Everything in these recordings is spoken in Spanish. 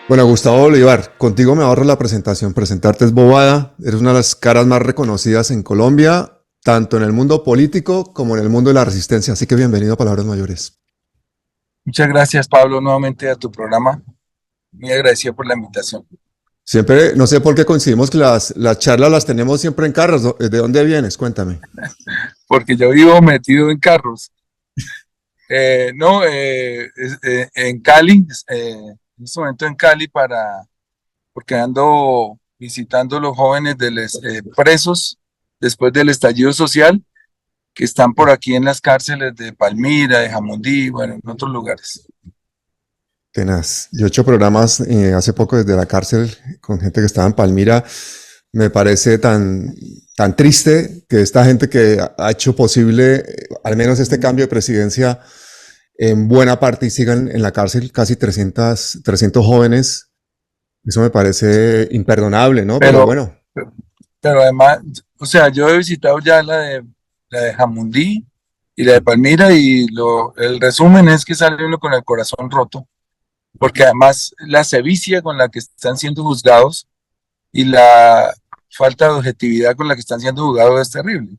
Bueno, Gustavo Bolívar, contigo me ahorro la presentación. Presentarte es bobada. Eres una de las caras más reconocidas en Colombia, tanto en el mundo político como en el mundo de la resistencia. Así que bienvenido a Palabras Mayores. Muchas gracias, Pablo, nuevamente a tu programa. Muy agradecido por la invitación. Siempre, no sé por qué coincidimos que las charlas las tenemos siempre en carros. ¿De dónde vienes? Cuéntame. Porque yo vivo metido en carros. No, en Cali, en este momento en Cali, porque ando visitando a los jóvenes presos después del estallido social que están por aquí en las cárceles de Palmira, de Jamundí, bueno, en otros lugares. Tenaz. Yo he hecho programas hace poco desde la cárcel con gente que estaba en Palmira. Me parece tan triste que esta gente que ha hecho posible al menos este cambio de presidencia en buena parte y sigan en la cárcel casi 300 jóvenes. Eso me parece imperdonable, ¿no? Pero Pero, bueno, pero además, o sea, yo he visitado ya la de Jamundí y la de Palmira y el resumen es que sale uno con el corazón roto, porque además la sevicia con la que están siendo juzgados y la falta de objetividad con la que están siendo juzgados es terrible.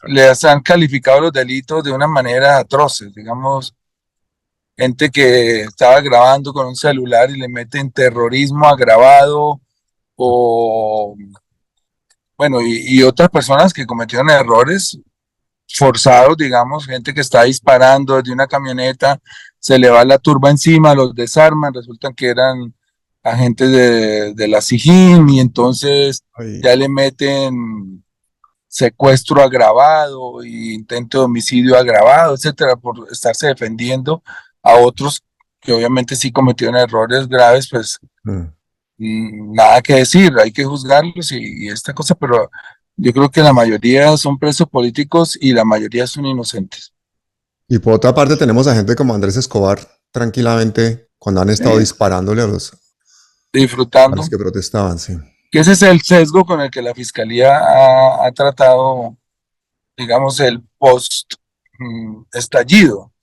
Les han calificado los delitos de una manera atroces, digamos, gente que estaba grabando con un celular y le meten terrorismo agravado o, bueno, y otras personas que cometieron errores forzados, digamos, gente que está disparando desde una camioneta, se le va la turba encima, los desarman, resultan que eran agentes de la SIJIN y entonces ay, ya le meten secuestro agravado e intento de homicidio agravado, etcétera, por estarse defendiendo a otros que obviamente sí cometieron errores graves, pues mm. nada que decir, hay que juzgarlos y esta cosa, pero yo creo que la mayoría son presos políticos y la mayoría son inocentes. Y por otra parte tenemos a gente como Andrés Escobar tranquilamente cuando han estado Eh, disparándole a los Disfrutando, que protestaban, sí. que ese es el sesgo con el que la fiscalía ha tratado, digamos, el post estallido,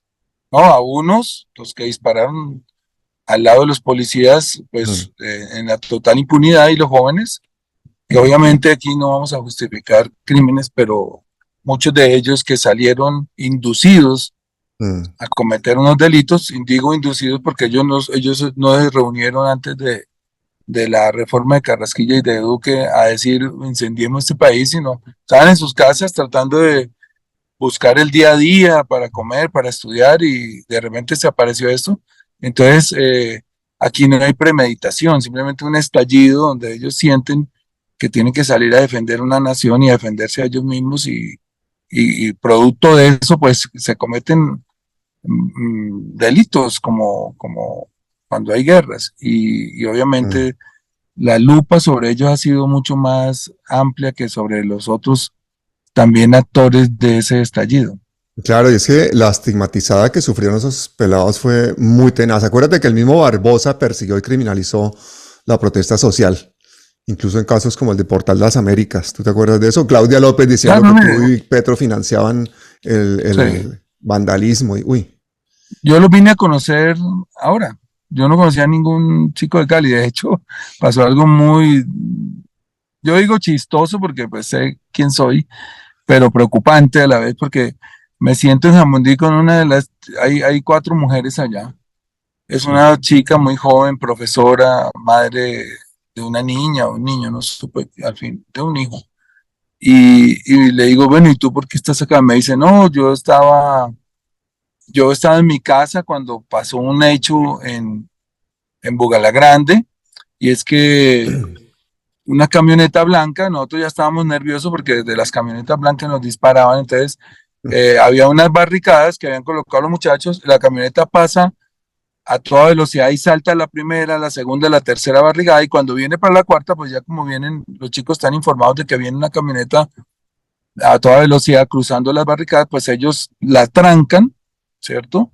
¿no? A unos, los que dispararon al lado de los policías, Mm. pues en la total impunidad y los jóvenes, que obviamente aquí no vamos a justificar crímenes, pero muchos de ellos que salieron inducidos Mm. a cometer unos delitos, digo inducidos porque ellos no se reunieron antes de la reforma de Carrasquilla y de Duque a decir incendiemos este país, sino estaban en sus casas tratando de buscar el día a día para comer, para estudiar y de repente se apareció esto. Entonces, aquí no hay premeditación, simplemente un estallido donde ellos sienten que tienen que salir a defender una nación y a defenderse a ellos mismos y producto de eso, pues se cometen delitos como cuando hay guerras y Mm. obviamente la lupa sobre ellos ha sido mucho más amplia que sobre los otros también actores de ese estallido. Claro, y es que la estigmatizada que sufrieron esos pelados fue muy tenaz. Acuérdate que el mismo Barbosa persiguió y criminalizó la protesta social, incluso en casos como el de Portal de las Américas. ¿Tú te acuerdas de eso? Claudia López diciendo Claro, que tú mire, y Petro financiaban sí. el vandalismo. Y, uy, Yo lo vine a conocer ahora. Yo no conocía a ningún chico de Cali. De hecho, pasó algo muy, yo digo chistoso porque pues sé quién soy, pero preocupante a la vez porque me siento en Jamundí con una de hay cuatro mujeres allá. Es una chica muy joven, profesora, madre de una niña o un niño, no supe, al fin, de un hijo. Y le digo, bueno, ¿y tú por qué estás acá? Me dice, no, yo estaba en mi casa cuando pasó un hecho en Grande, y es que una camioneta blanca, nosotros ya estábamos nerviosos porque desde las camionetas blancas nos disparaban, entonces había unas barricadas que habían colocado los muchachos, la camioneta pasa a toda velocidad y salta la primera, la segunda, la tercera barricada y cuando viene para la cuarta, pues ya como vienen, los chicos están informados de que viene una camioneta a toda velocidad cruzando las barricadas, pues ellos la trancan, ¿cierto?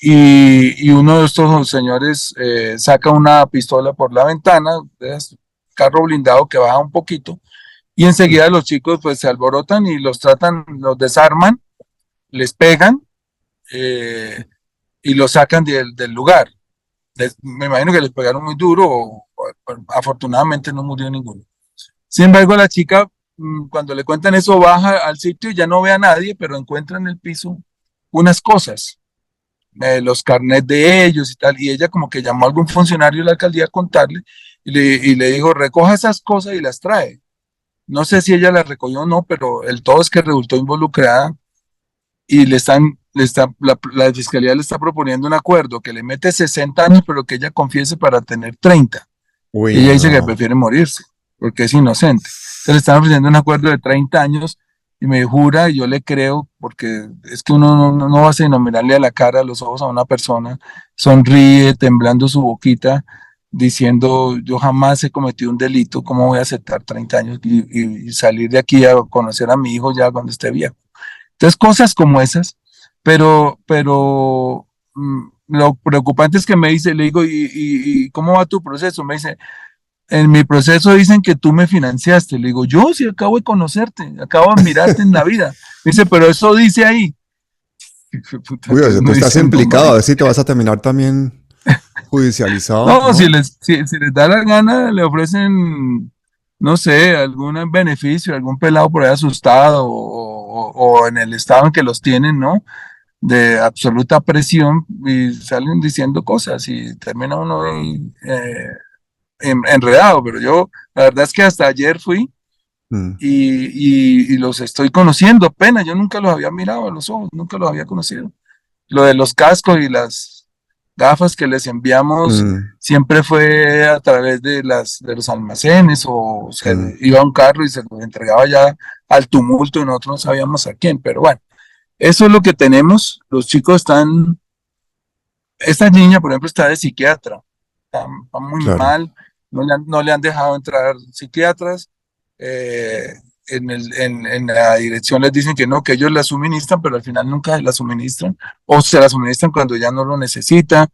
Y uno de estos señores saca una pistola por la ventana, es carro blindado que baja un poquito, y enseguida los chicos pues se alborotan y los tratan, los desarman, les pegan y los sacan del lugar. me imagino que les pegaron muy duro, afortunadamente no murió ninguno. Sin embargo, la chica, cuando le cuentan eso, baja al sitio y ya no ve a nadie, pero encuentra en el piso unas cosas, los carnets de ellos y tal, y ella como que llamó a algún funcionario de la alcaldía a contarle y le dijo, recoja esas cosas y las trae. No sé si ella las recogió o no, pero el todo es que resultó involucrada y la fiscalía le está proponiendo un acuerdo que le mete 60 años, pero que ella confiese para tener 30. Uy, Ella dice que no. prefiere morirse porque es inocente. Entonces le están ofreciendo un acuerdo de 30 años y me jura, y yo le creo, porque es que uno no va a sino mirarle a la cara, a los ojos a una persona, sonríe, temblando su boquita, diciendo, yo jamás he cometido un delito, ¿cómo voy a aceptar 30 años y salir de aquí a conocer a mi hijo ya cuando esté viejo? Entonces, cosas como esas, pero lo preocupante es que me dice, le digo, ¿y cómo va tu proceso? Me dice, en mi proceso dicen que tú me financiaste. Le digo, yo sí acabo de conocerte, acabo de mirarte en la vida. Me dice, pero eso dice ahí. Puta, Uy, o entonces sea, tú uno estás dice, no, implicado, a ver marica. si te vas a terminar también judicializado, No, ¿no? si les da la gana, le ofrecen, no sé, algún beneficio, algún pelado por ahí asustado o en el estado en que los tienen, ¿no? De absoluta presión y salen diciendo cosas y termina uno ahí, enredado. Pero yo, la verdad es que hasta ayer fui Mm, y los estoy conociendo apenas. Yo nunca los había mirado a los ojos, nunca los había conocido. Lo de los cascos y las gafas que les enviamos mm, siempre fue a través de los almacenes o se mm. iba a un carro y se los entregaba ya al tumulto y nosotros no sabíamos a quién. Pero bueno, eso es lo que tenemos. Los chicos están, esta niña, por ejemplo, está de psiquiatra, está muy Claro. mal, no le han dejado entrar psiquiatras. eh, en la dirección les dicen que no, que ellos la suministran, pero al final nunca la suministran, o se la suministran cuando ya no lo necesita.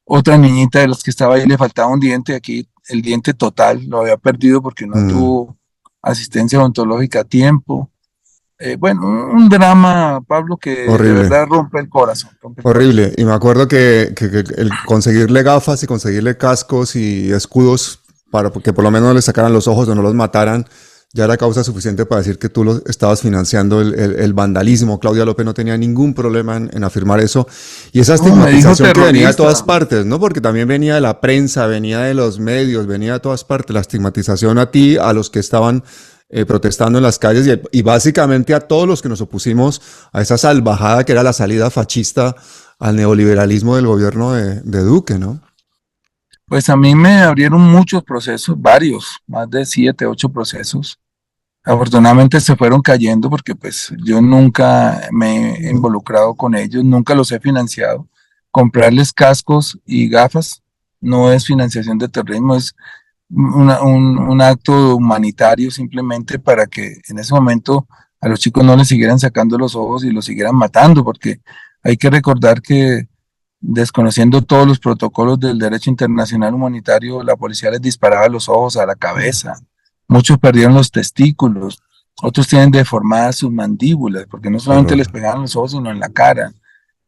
Otra niñita de las que estaba ahí le faltaba un diente, aquí el diente total lo había perdido porque no Mm, tuvo asistencia odontológica a tiempo. Bueno, un drama, Pablo, que de horrible. verdad rompe el corazón, rompe el corazón. Horrible. Y me acuerdo que el conseguirle gafas y conseguirle cascos y escudos para que por lo menos le sacaran los ojos o no los mataran, ya era causa suficiente para decir que tú lo estabas financiando el vandalismo. Claudia López no tenía ningún problema en afirmar eso. Y esa No, me dijo estigmatización que venía de todas terrorista. partes, ¿no? Porque también venía de la prensa, venía de los medios, venía de todas partes. La estigmatización a ti, a los que estaban protestando en las calles y básicamente a todos los que nos opusimos a esa salvajada que era la salida fascista al neoliberalismo del gobierno de Duque, ¿no? Pues a mí me abrieron muchos procesos, varios, más de 7, 8 procesos. Afortunadamente se fueron cayendo porque pues yo nunca me he involucrado con ellos, nunca los he financiado. Comprarles cascos y gafas no es financiación de terrorismo, es un acto humanitario simplemente para que en ese momento a los chicos no les siguieran sacando los ojos y los siguieran matando, porque hay que recordar que desconociendo todos los protocolos del derecho internacional humanitario, la policía les disparaba a los ojos, a la cabeza. Muchos perdieron los testículos, otros tienen deformadas sus mandíbulas, porque no Qué solamente horror. les pegaban los ojos, sino en la cara.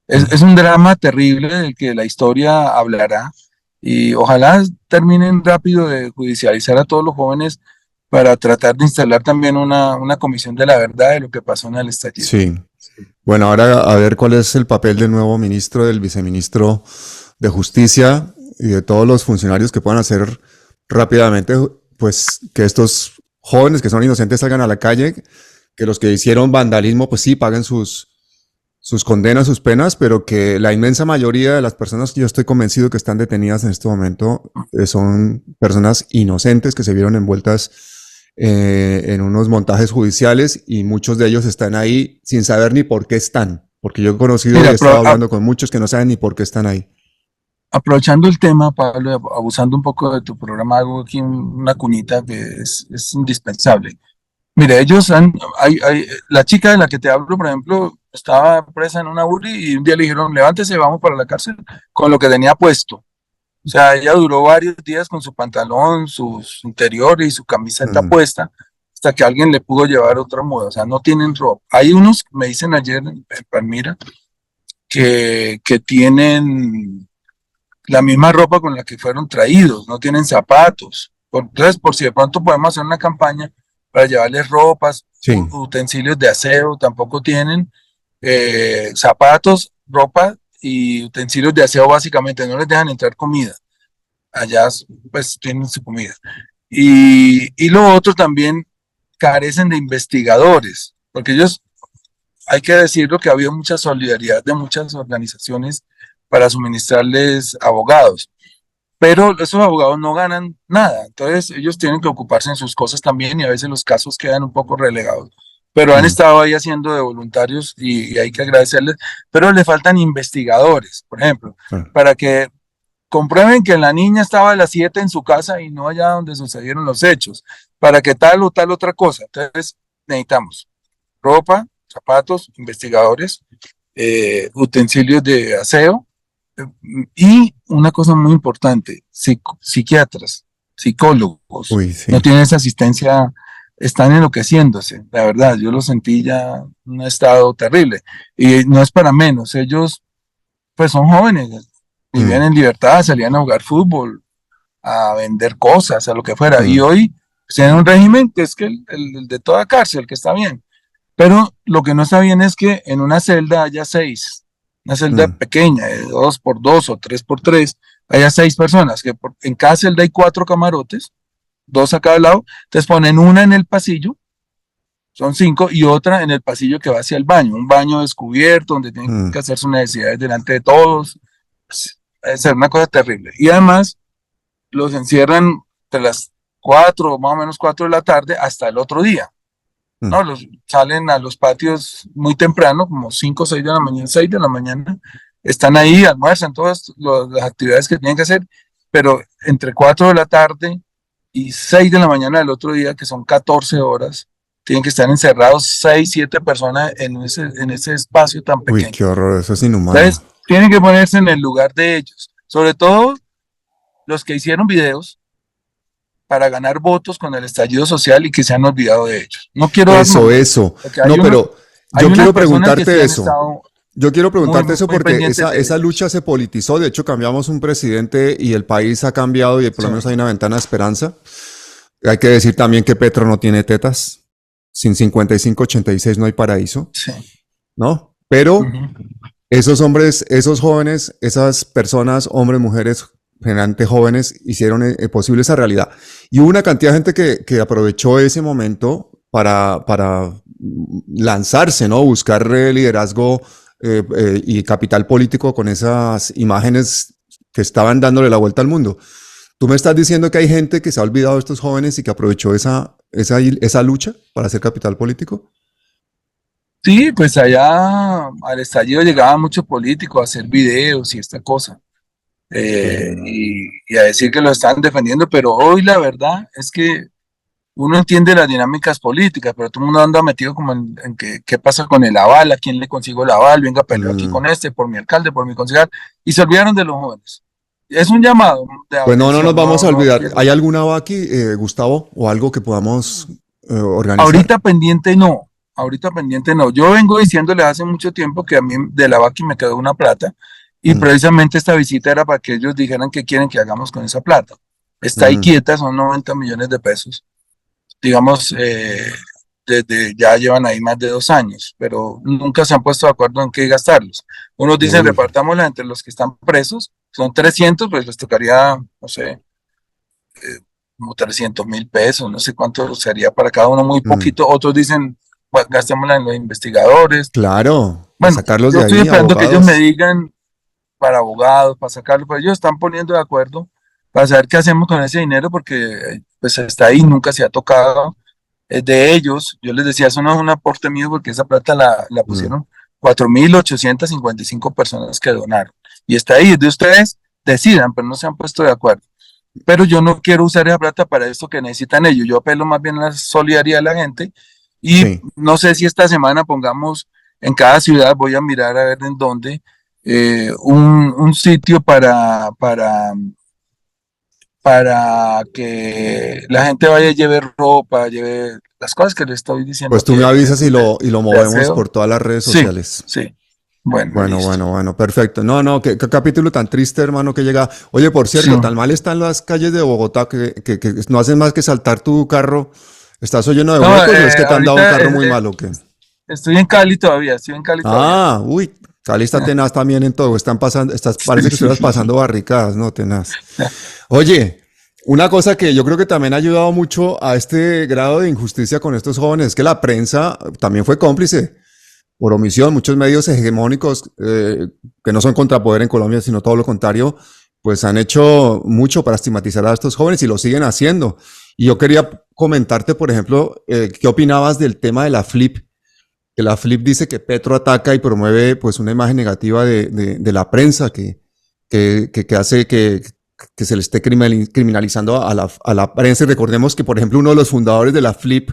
Es, Mm. es un drama terrible del que la historia hablará y ojalá terminen rápido de judicializar a todos los jóvenes para tratar de instalar también una comisión de la verdad de lo que pasó en el estallido. Sí. Bueno, ahora a ver cuál es el papel del nuevo ministro, del viceministro de Justicia y de todos los funcionarios que puedan hacer rápidamente, pues que estos jóvenes que son inocentes salgan a la calle, que los que hicieron vandalismo, pues sí, paguen sus condenas, sus penas, pero que la inmensa mayoría de las personas que yo estoy convencido que están detenidas en este momento son personas inocentes que se vieron envueltas en unos montajes judiciales y muchos de ellos están ahí sin saber ni por qué están, porque yo he conocido y Mira, he estado hablando con muchos que no saben ni por qué están ahí. aprovechando el tema, Pablo, y abusando un poco de tu programa, hago aquí una cuñita que es indispensable. Mire, la chica de la que te hablo, por ejemplo, estaba presa en una URI y un día le dijeron, levántese, vamos para la cárcel, con lo que tenía puesto. O sea, ella duró varios días con su pantalón, sus interiores y su camiseta Mm, puesta, hasta que alguien le pudo llevar otra muda. O sea, no tienen ropa. Hay unos, me dicen ayer en Palmira, que tienen la misma ropa con la que fueron traídos, no tienen zapatos. Entonces, por si de pronto podemos hacer una campaña para llevarles ropas, Sí. utensilios de aseo, tampoco tienen zapatos, ropa y utensilios de aseo básicamente, no les dejan entrar comida. Allá pues tienen su comida. Y lo otro también carecen de investigadores, porque ellos, hay que decirlo que ha habido mucha solidaridad de muchas organizaciones para suministrarles abogados, pero esos abogados no ganan nada, entonces ellos tienen que ocuparse en sus cosas también y a veces los casos quedan un poco relegados, pero han Mm. estado ahí haciendo de voluntarios y hay que agradecerles, pero le faltan investigadores, por ejemplo, Claro. para que comprueben que la niña estaba a las 7 en su casa y no allá donde sucedieron los hechos, para que tal o tal otra cosa. Entonces necesitamos ropa, zapatos, investigadores, utensilios de aseo y una cosa muy importante, psiquiatras, psicólogos. Uy, sí. No tienen esa asistencia, están enloqueciéndose, la verdad, yo lo sentí ya en un estado terrible y no es para menos, ellos pues son jóvenes, vivían Mm. en libertad, salían a jugar fútbol, a vender cosas, a lo que fuera. Y Mm. hoy pues, tienen un régimen que es que el de toda cárcel, que está bien. Pero lo que no está bien es que en una celda haya 6, una celda Mm. pequeña, de 2x2 o 3x3, haya 6 personas, que en cada celda hay 4 camarotes, 2 a cada lado, entonces ponen una en el pasillo, son 5, y otra en el pasillo que va hacia el baño, un baño descubierto donde tienen Mm. que hacer sus necesidades delante de todos. Es una cosa terrible. Y además los encierran entre las 4, más o menos 4 de la tarde hasta el otro día. Mm. ¿No? Salen a los patios muy temprano, como 5 o 6 de la mañana, 6 de la mañana, están ahí, almuerzan todas las actividades que tienen que hacer, pero entre 4 de la tarde y 6 de la mañana del otro día, que son 14 horas, tienen que estar encerrados 6, 7 personas en ese espacio tan Uy, pequeño. qué horror, eso es inhumano. Entonces, tienen que ponerse en el lugar de ellos, sobre todo los que hicieron videos para ganar votos con el estallido social y que se han olvidado de ellos. No quiero dar Eso, nombres, eso. porque No, pero hay yo unas quiero personas que sí preguntarte han eso. estado Yo quiero preguntarte eso muy porque pendientes de esa ellos. lucha se politizó. De hecho, cambiamos un presidente y el país ha cambiado y por lo Sí, menos hay una ventana de esperanza. Hay que decir también que Petro no tiene tetas. Sin 55-86 no hay paraíso, sí. ¿no? Pero Ujú. esos hombres, esos jóvenes, esas personas, hombres, mujeres, generalmente jóvenes, hicieron posible esa realidad. Y hubo una cantidad de gente que aprovechó ese momento para lanzarse, ¿no? Buscar liderazgo y capital político con esas imágenes que estaban dándole la vuelta al mundo. Tú me estás diciendo que hay gente que se ha olvidado de estos jóvenes y que aprovechó esa lucha para hacer capital político. Sí, pues allá al estallido llegaba mucho político a hacer videos y esta cosa, y a decir que lo estaban defendiendo, pero hoy la verdad es que uno entiende las dinámicas políticas, pero todo el mundo anda metido como en qué pasa con el aval, a quién le consigo el aval, venga, peleo aquí Mm. con este, por mi alcalde, por mi concejal, y se olvidaron de los jóvenes. Es un llamado de Pues no nos atención, vamos a no olvidar. quiero. ¿Hay alguna Vaki, Gustavo, o algo que podamos organizar? Ahorita pendiente no, ahorita pendiente no. Yo vengo diciéndole hace mucho tiempo que a mí de la Vaki me quedó una plata, y Mm. precisamente esta visita era para que ellos dijeran qué quieren que hagamos con esa plata. Está ahí Mm. quieta, son 90 millones de pesos. Digamos, desde ya llevan ahí más de 2 años, pero nunca se han puesto de acuerdo en qué gastarlos. Unos dicen Uy. repartámosla entre los que están presos, son 300, pues les tocaría, no sé, como 300.000 pesos, no sé cuánto sería para cada uno, muy Mm. poquito. Otros dicen, pues, gastémosla en los investigadores. Claro, a Bueno, sacarlos yo de estoy ahí, esperando que ellos me abogados. digan para abogados, para sacarlo, pero ellos están poniendo de acuerdo para saber qué hacemos con ese dinero, porque pues está ahí, nunca se ha tocado, es de ellos. Yo les decía, eso no es un aporte mío porque esa plata la Mm. pusieron 4.855 personas que donaron. Y está ahí, es de ustedes, decidan, pero no se han puesto de acuerdo. Pero yo no quiero usar esa plata para esto que necesitan ellos. Yo apelo más bien a la solidaridad de la gente. Y Sí. no sé si esta semana pongamos en cada ciudad, voy a mirar a ver en dónde, un sitio para que la gente vaya y lleve ropa, lleve las cosas que le estoy diciendo Pues tú aquí me avisas y lo de movemos aseo. por todas las redes Sí, sociales. sí. Bueno, listo. Bueno, perfecto. No, no, qué capítulo tan triste, hermano, que llega. Oye, por Sí. cierto, tan mal están las calles de Bogotá que no hacen más que saltar tu carro. ¿Estás lleno de No, huecos o es que te han dado un ahorita carro muy malo o qué? estoy en Cali todavía, estoy en Cali todavía. Ah, uy, Cali está tenaz también en todo. Están pasando, parece que estuvieras pasando barricadas, ¿no? Tenaz. Oye, una cosa que yo creo que también ha ayudado mucho a este grado de injusticia con estos jóvenes es que la prensa también fue cómplice por omisión. Muchos medios hegemónicos que no son contrapoder en Colombia, sino todo lo contrario, pues han hecho mucho para estigmatizar a estos jóvenes y lo siguen haciendo. Y yo quería comentarte, por ejemplo, ¿qué opinabas del tema de la Flip? Que la Flip dice que Petro ataca y promueve pues una imagen negativa de la prensa que hace que se le esté criminalizando a la prensa. Y recordemos que, por ejemplo, uno de los fundadores de la Flip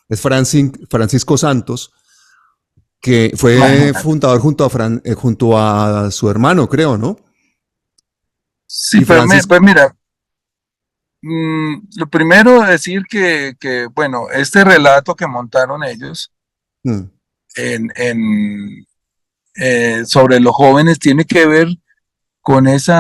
es Francisco Santos, que fue Imagínate. fundador junto a su hermano, creo, ¿no? Sí, Y Francisco. pues mira, lo primero decir bueno, este relato que montaron ellos Mm, en, sobre los jóvenes tiene que ver con ese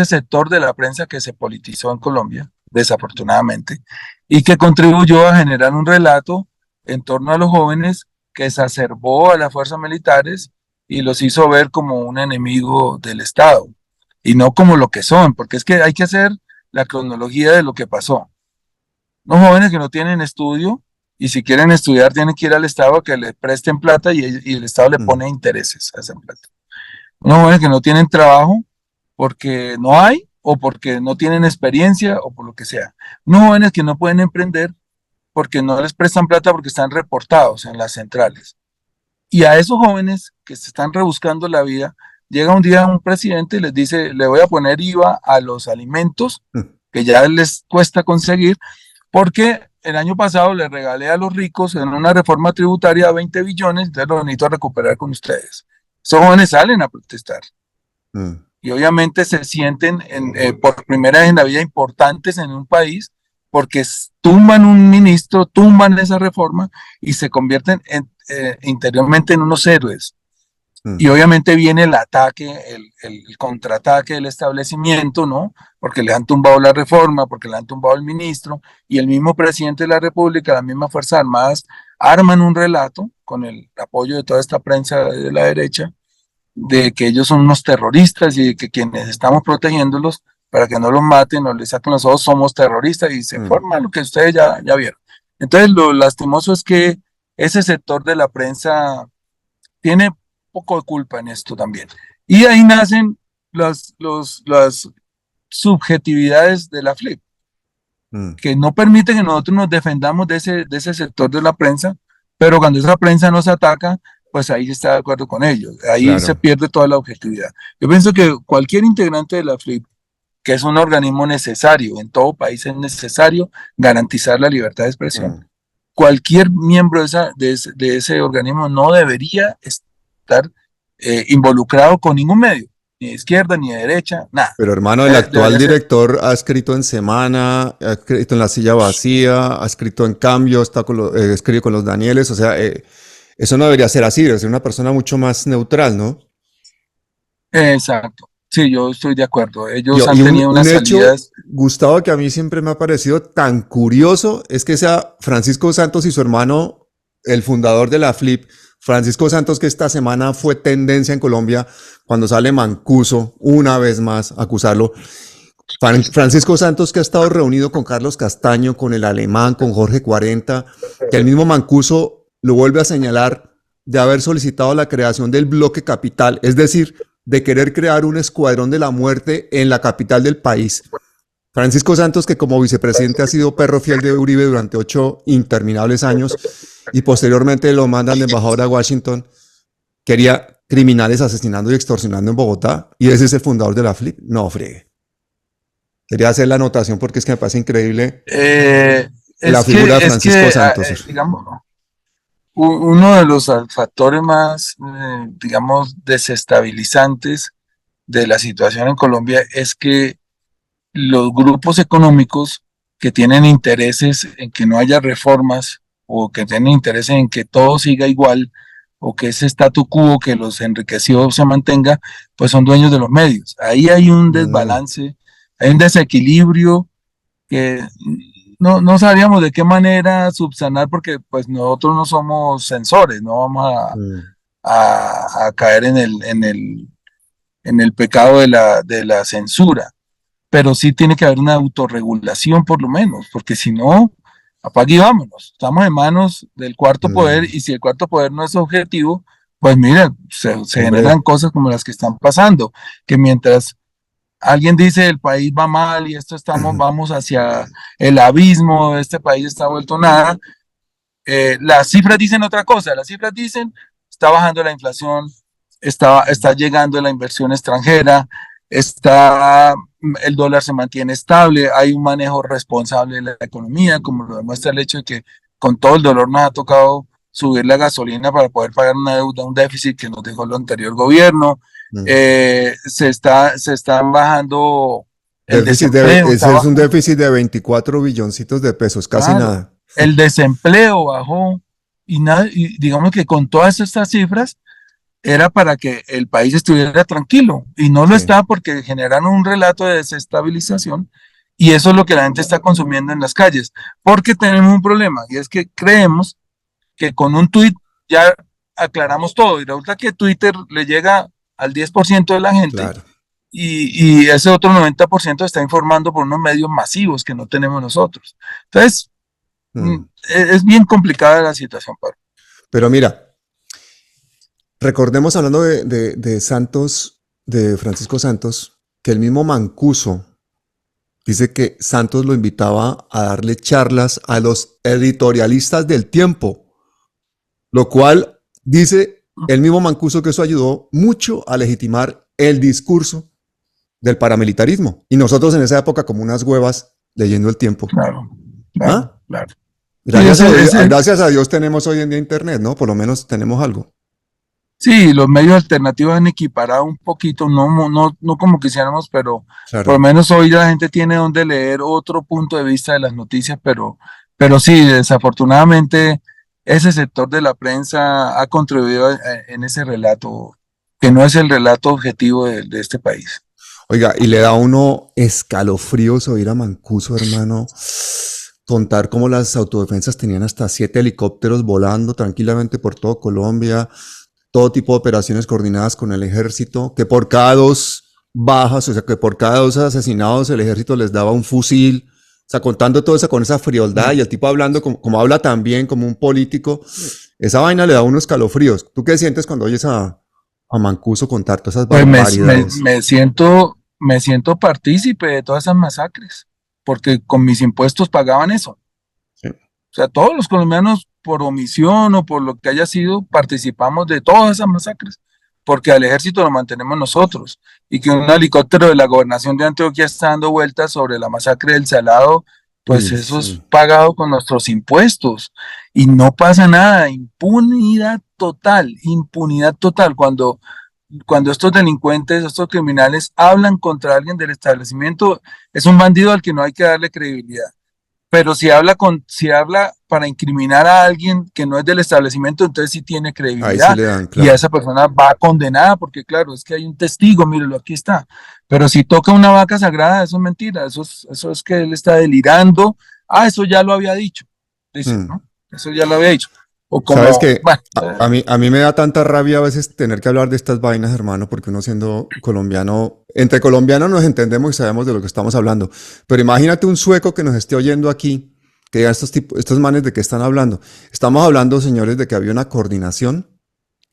sector de la prensa que se politizó en Colombia, desafortunadamente, y que contribuyó a generar un relato en torno a los jóvenes que exacerbó a las fuerzas militares y los hizo ver como un enemigo del Estado y no como lo que son, porque es que hay que hacer la cronología de lo que pasó. Los jóvenes que no tienen estudio y si quieren estudiar tienen que ir al Estado a que les presten plata y el Estado le mm, pone intereses a esa plata. Unos jóvenes que no tienen trabajo porque no hay o porque no tienen experiencia o por lo que sea. Unos jóvenes que no pueden emprender porque no les prestan plata porque están reportados en las centrales. Y a esos jóvenes que se están rebuscando la vida, llega un día un presidente y les dice, le voy a poner IVA a los alimentos mm, que ya les cuesta conseguir, porque el año pasado le regalé a los ricos en una reforma tributaria 20 billones, entonces lo necesito recuperar con ustedes. Esos jóvenes salen a protestar mm. y obviamente se sienten por primera vez en la vida importantes en un país porque tumban un ministro, tumban esa reforma y se convierten interiormente en unos héroes. Mm. Y obviamente viene el ataque, el contraataque del establecimiento, ¿no? Porque le han tumbado la reforma, porque le han tumbado el ministro, y el mismo presidente de la República, las mismas Fuerzas Armadas, arman un relato con el apoyo de toda esta prensa de la derecha, de que ellos son unos terroristas y de que quienes estamos protegiéndolos para que no los maten o les saquen los ojos somos terroristas y se Mm. forma lo que ustedes ya vieron. Entonces, lo lastimoso es que ese sector de la prensa tiene poco de culpa en esto también. Y ahí nacen las subjetividades de la FLIP, Mm. que no permiten que nosotros nos defendamos de ese sector de la prensa, pero cuando esa prensa nos ataca, pues ahí está de acuerdo con ellos. Ahí se Claro. pierde toda la objetividad. Yo pienso que cualquier integrante de la FLIP, que es un organismo necesario, en todo país es necesario garantizar la libertad de expresión, Mm. cualquier miembro de ese organismo no debería estar involucrado con ningún medio, ni de izquierda ni de derecha, nada. Pero hermano, el actual Debería ser. director ha escrito en Semana, ha escrito en La Silla Vacía, ha escrito en Cambio, escribe con los Danieles, o sea, eso no debería ser así, debe ser una persona mucho más neutral, ¿no? Exacto. Sí, yo estoy de acuerdo. Y, Ellos han y tenido un unas hecho, salidas. Gustavo, que a mí siempre me ha parecido tan curioso, es que sea Francisco Santos y su hermano, el fundador de la Flip, Francisco Santos, que esta semana fue tendencia en Colombia cuando sale Mancuso, una vez más, a acusarlo. Francisco Santos, que ha estado reunido con Carlos Castaño, con el alemán, con Jorge 40, que el mismo Mancuso lo vuelve a señalar de haber solicitado la creación del bloque capital, es decir, de querer crear un escuadrón de la muerte en la capital del país. Francisco Santos, que como vicepresidente ha sido perro fiel de Uribe durante 8 interminables años y posteriormente lo mandan de embajador a Washington, quería criminales asesinando y extorsionando en Bogotá y ese es el fundador de la FLIP. No, friegue. Quería hacer la anotación porque es que me parece increíble eh, la es figura de que, es Francisco que Santos. digamos, uno de los factores más, digamos, desestabilizantes de la situación en Colombia es que los grupos económicos que tienen intereses en que no haya reformas o que tienen intereses en que todo siga igual, o que ese statu quo que los enriqueció se mantenga, pues son dueños de los medios. Ahí hay un Mm, desbalance, hay un desequilibrio que no sabríamos de qué manera subsanar porque pues nosotros no somos censores, no vamos mm, a caer en el pecado de la censura, pero sí tiene que haber una autorregulación por lo menos, porque si no, apague y vámonos. Estamos en manos del cuarto poder mm. y si el cuarto poder no es objetivo, pues mira, se generan Hombre, cosas como las que están pasando, que mientras alguien dice el país va mal y esto estamos, vamos hacia el abismo, este país está vuelto nada, las cifras dicen otra cosa, las cifras dicen está bajando la inflación, está llegando la inversión extranjera, está, el dólar se mantiene estable, hay un manejo responsable de la economía, como lo demuestra el hecho de que con todo el dolor nos ha tocado subir la gasolina para poder pagar una deuda, un déficit que nos dejó el anterior gobierno. mm. Se están bajando el desempleo, está Ese es un bajo, déficit de 24 billoncitos de pesos, casi claro, nada. el desempleo bajó y digamos que con todas estas cifras era para que el país estuviera tranquilo y no lo Sí. está porque generaron un relato de desestabilización y eso es lo que la gente está consumiendo en las calles, porque tenemos un problema y es que creemos que con un tuit ya aclaramos todo y resulta que Twitter le llega al 10% de la gente Claro. y ese otro 90% está informando por unos medios masivos que no tenemos nosotros. Entonces, Mm. es bien complicada la situación, Pablo. Pero mira, recordemos hablando de Santos, de Francisco Santos, que el mismo Mancuso dice que Santos lo invitaba a darle charlas a los editorialistas del Tiempo, lo cual dice el mismo Mancuso que eso ayudó mucho a legitimar el discurso del paramilitarismo. Y nosotros en esa época como unas huevas leyendo el Tiempo. Claro, claro, ¿Ah? claro. Sí, Gracias a Dios tenemos hoy en día Internet, ¿no? Por lo menos tenemos algo. sí, los medios alternativos han equiparado un poquito, no como quisiéramos, pero por lo Claro. menos hoy la gente tiene donde leer otro punto de vista de las noticias, pero sí, desafortunadamente ese sector de la prensa ha contribuido en ese relato, que no es el relato objetivo de este país. Oiga, y le da a uno escalofríos oír a Mancuso, hermano, contar cómo las autodefensas tenían hasta 7 helicópteros volando tranquilamente por todo Colombia, todo tipo de operaciones coordinadas con el ejército, que por cada 2 bajas, o sea, que por cada 2 asesinados el ejército les daba un fusil, o sea, contando todo eso con esa frialdad y el tipo hablando como habla también como un político, esa vaina le da a uno escalofríos. ¿Tú qué sientes cuando oyes a Mancuso contar todas esas Pues barbaridades? me siento partícipe de todas esas masacres, porque con mis impuestos pagaban eso. Sí. O sea, todos los colombianos, por omisión o por lo que haya sido, participamos de todas esas masacres, porque al ejército lo mantenemos nosotros. Y que un helicóptero de la gobernación de Antioquia está dando vueltas sobre la masacre del Salado, pues Uy, eso es sí. pagado con nuestros impuestos. Y no pasa nada, impunidad total. Cuando estos delincuentes, estos criminales hablan contra alguien del establecimiento, es un bandido al que no hay que darle credibilidad. Pero si habla para incriminar a alguien que no es del establecimiento, entonces sí tiene Ahí sí credibilidad le dan, y a claro. esa persona va condenada porque claro, es que hay un testigo, mírelo, aquí está. Pero si toca una vaca sagrada, eso es mentira, eso es que él está delirando. Ah, eso ya lo había dicho, dicen, Mm. ¿no? Eso ya lo había dicho. O Sabes como, que bueno, a mí me da tanta rabia a veces tener que hablar de estas vainas, hermano, porque uno siendo colombiano, entre colombianos nos entendemos y sabemos de lo que estamos hablando. Pero imagínate un sueco que nos esté oyendo aquí, que diga estos manes de qué están hablando. Estamos hablando, señores, de que había una coordinación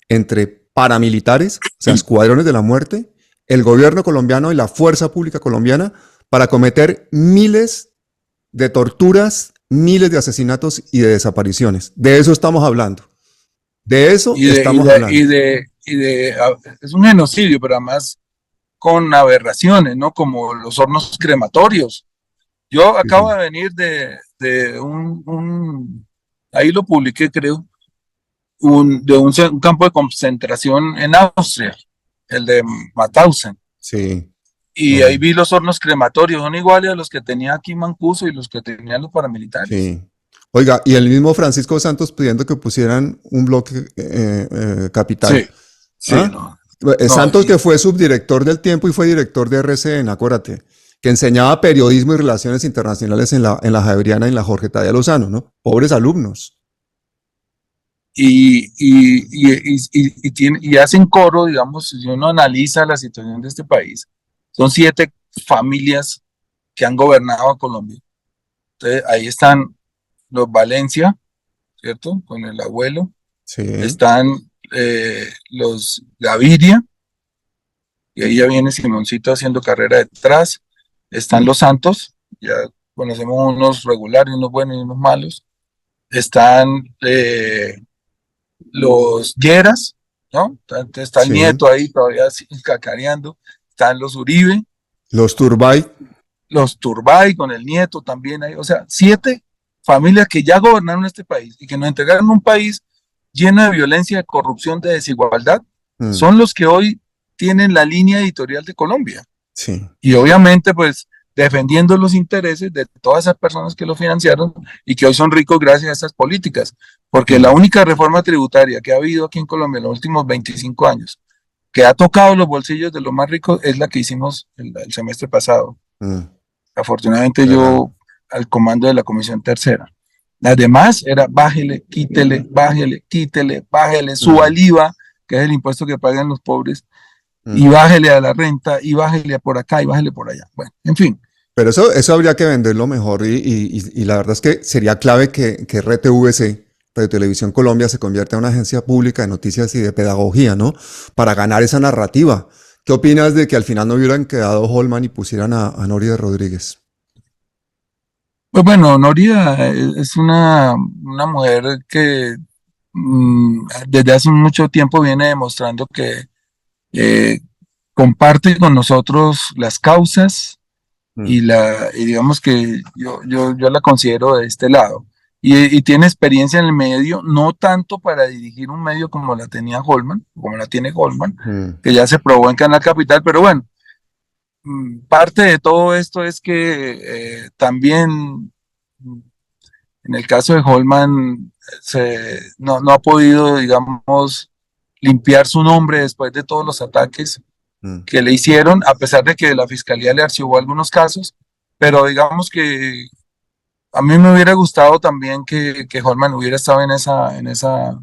entre paramilitares, o sea, escuadrones de la muerte, el gobierno colombiano y la fuerza pública colombiana para cometer miles de torturas, miles de asesinatos y de desapariciones. De eso estamos hablando. De eso estamos hablando. es un genocidio, pero además con aberraciones, ¿no? Como los hornos crematorios. Yo Sí, acabo sí. de venir de ahí lo publiqué, creo, un campo de concentración en Austria, el de Mauthausen. Sí. Y ahí No, vi los hornos crematorios, son iguales a los que tenía aquí Mancuso y los que tenían los paramilitares. sí. Oiga, y el mismo Francisco Santos pidiendo que pusieran un bloque capital. Sí, sí, ¿Ah? no, Santos, que fue subdirector del Tiempo y fue director de RCN, acuérdate, que enseñaba periodismo y relaciones internacionales en la Javeriana y en la Jorge Tadeo Lozano, ¿no? Pobres alumnos. y hacen coro, digamos, si uno analiza la situación de este país, son 7 familias que han gobernado a Colombia. Entonces, ahí están los Valencia, ¿cierto? Con el abuelo. Sí, Están los Gaviria, y ahí ya viene Simoncito haciendo carrera detrás. Están los Santos, ya conocemos unos regulares, unos buenos y unos malos. Están los Lleras, ¿no? Entonces está el sí. nieto ahí todavía así, cacareando. Están los Uribe, Los Turbay, los Turbay con el nieto también ahí. O sea, 7 familias que ya gobernaron este país y que nos entregaron un país lleno de violencia, de corrupción, de desigualdad, son los que hoy tienen la línea editorial de Colombia. sí. Y obviamente, pues, defendiendo los intereses de todas esas personas que lo financiaron y que hoy son ricos gracias a esas políticas. Porque la única reforma tributaria que ha habido aquí en Colombia en los últimos 25 años, que ha tocado los bolsillos de los más ricos, es la que hicimos el semestre pasado. Afortunadamente ¿Verdad? yo al comando de la Comisión Tercera. Las demás era bájele, quítele, bájele, suba el IVA, que es el impuesto que pagan los pobres, y bájele a la renta, y bájele por acá, y bájele por allá. Bueno, en fin. Pero eso habría que venderlo mejor y la verdad es que sería clave que RTVC, Radio Televisión Colombia, se convierta en una agencia pública de noticias y de pedagogía, ¿no? Para ganar esa narrativa. ¿Qué opinas de que al final no hubieran quedado Holman y pusieran a Nori de Rodríguez? Pues bueno, Noria es una mujer que desde hace mucho tiempo viene demostrando que eh, comparte con nosotros las causas y digamos que yo la considero de este lado. Y tiene experiencia en el medio, no tanto para dirigir un medio como la tenía Holman, como la tiene Holman, que ya se probó en Canal Capital, pero bueno, parte de todo esto es que también en el caso de Holman no ha podido, digamos, limpiar su nombre después de todos los ataques que le hicieron, a pesar de que la fiscalía le archivó algunos casos, pero digamos que a mí me hubiera gustado también que Holman hubiera estado en esa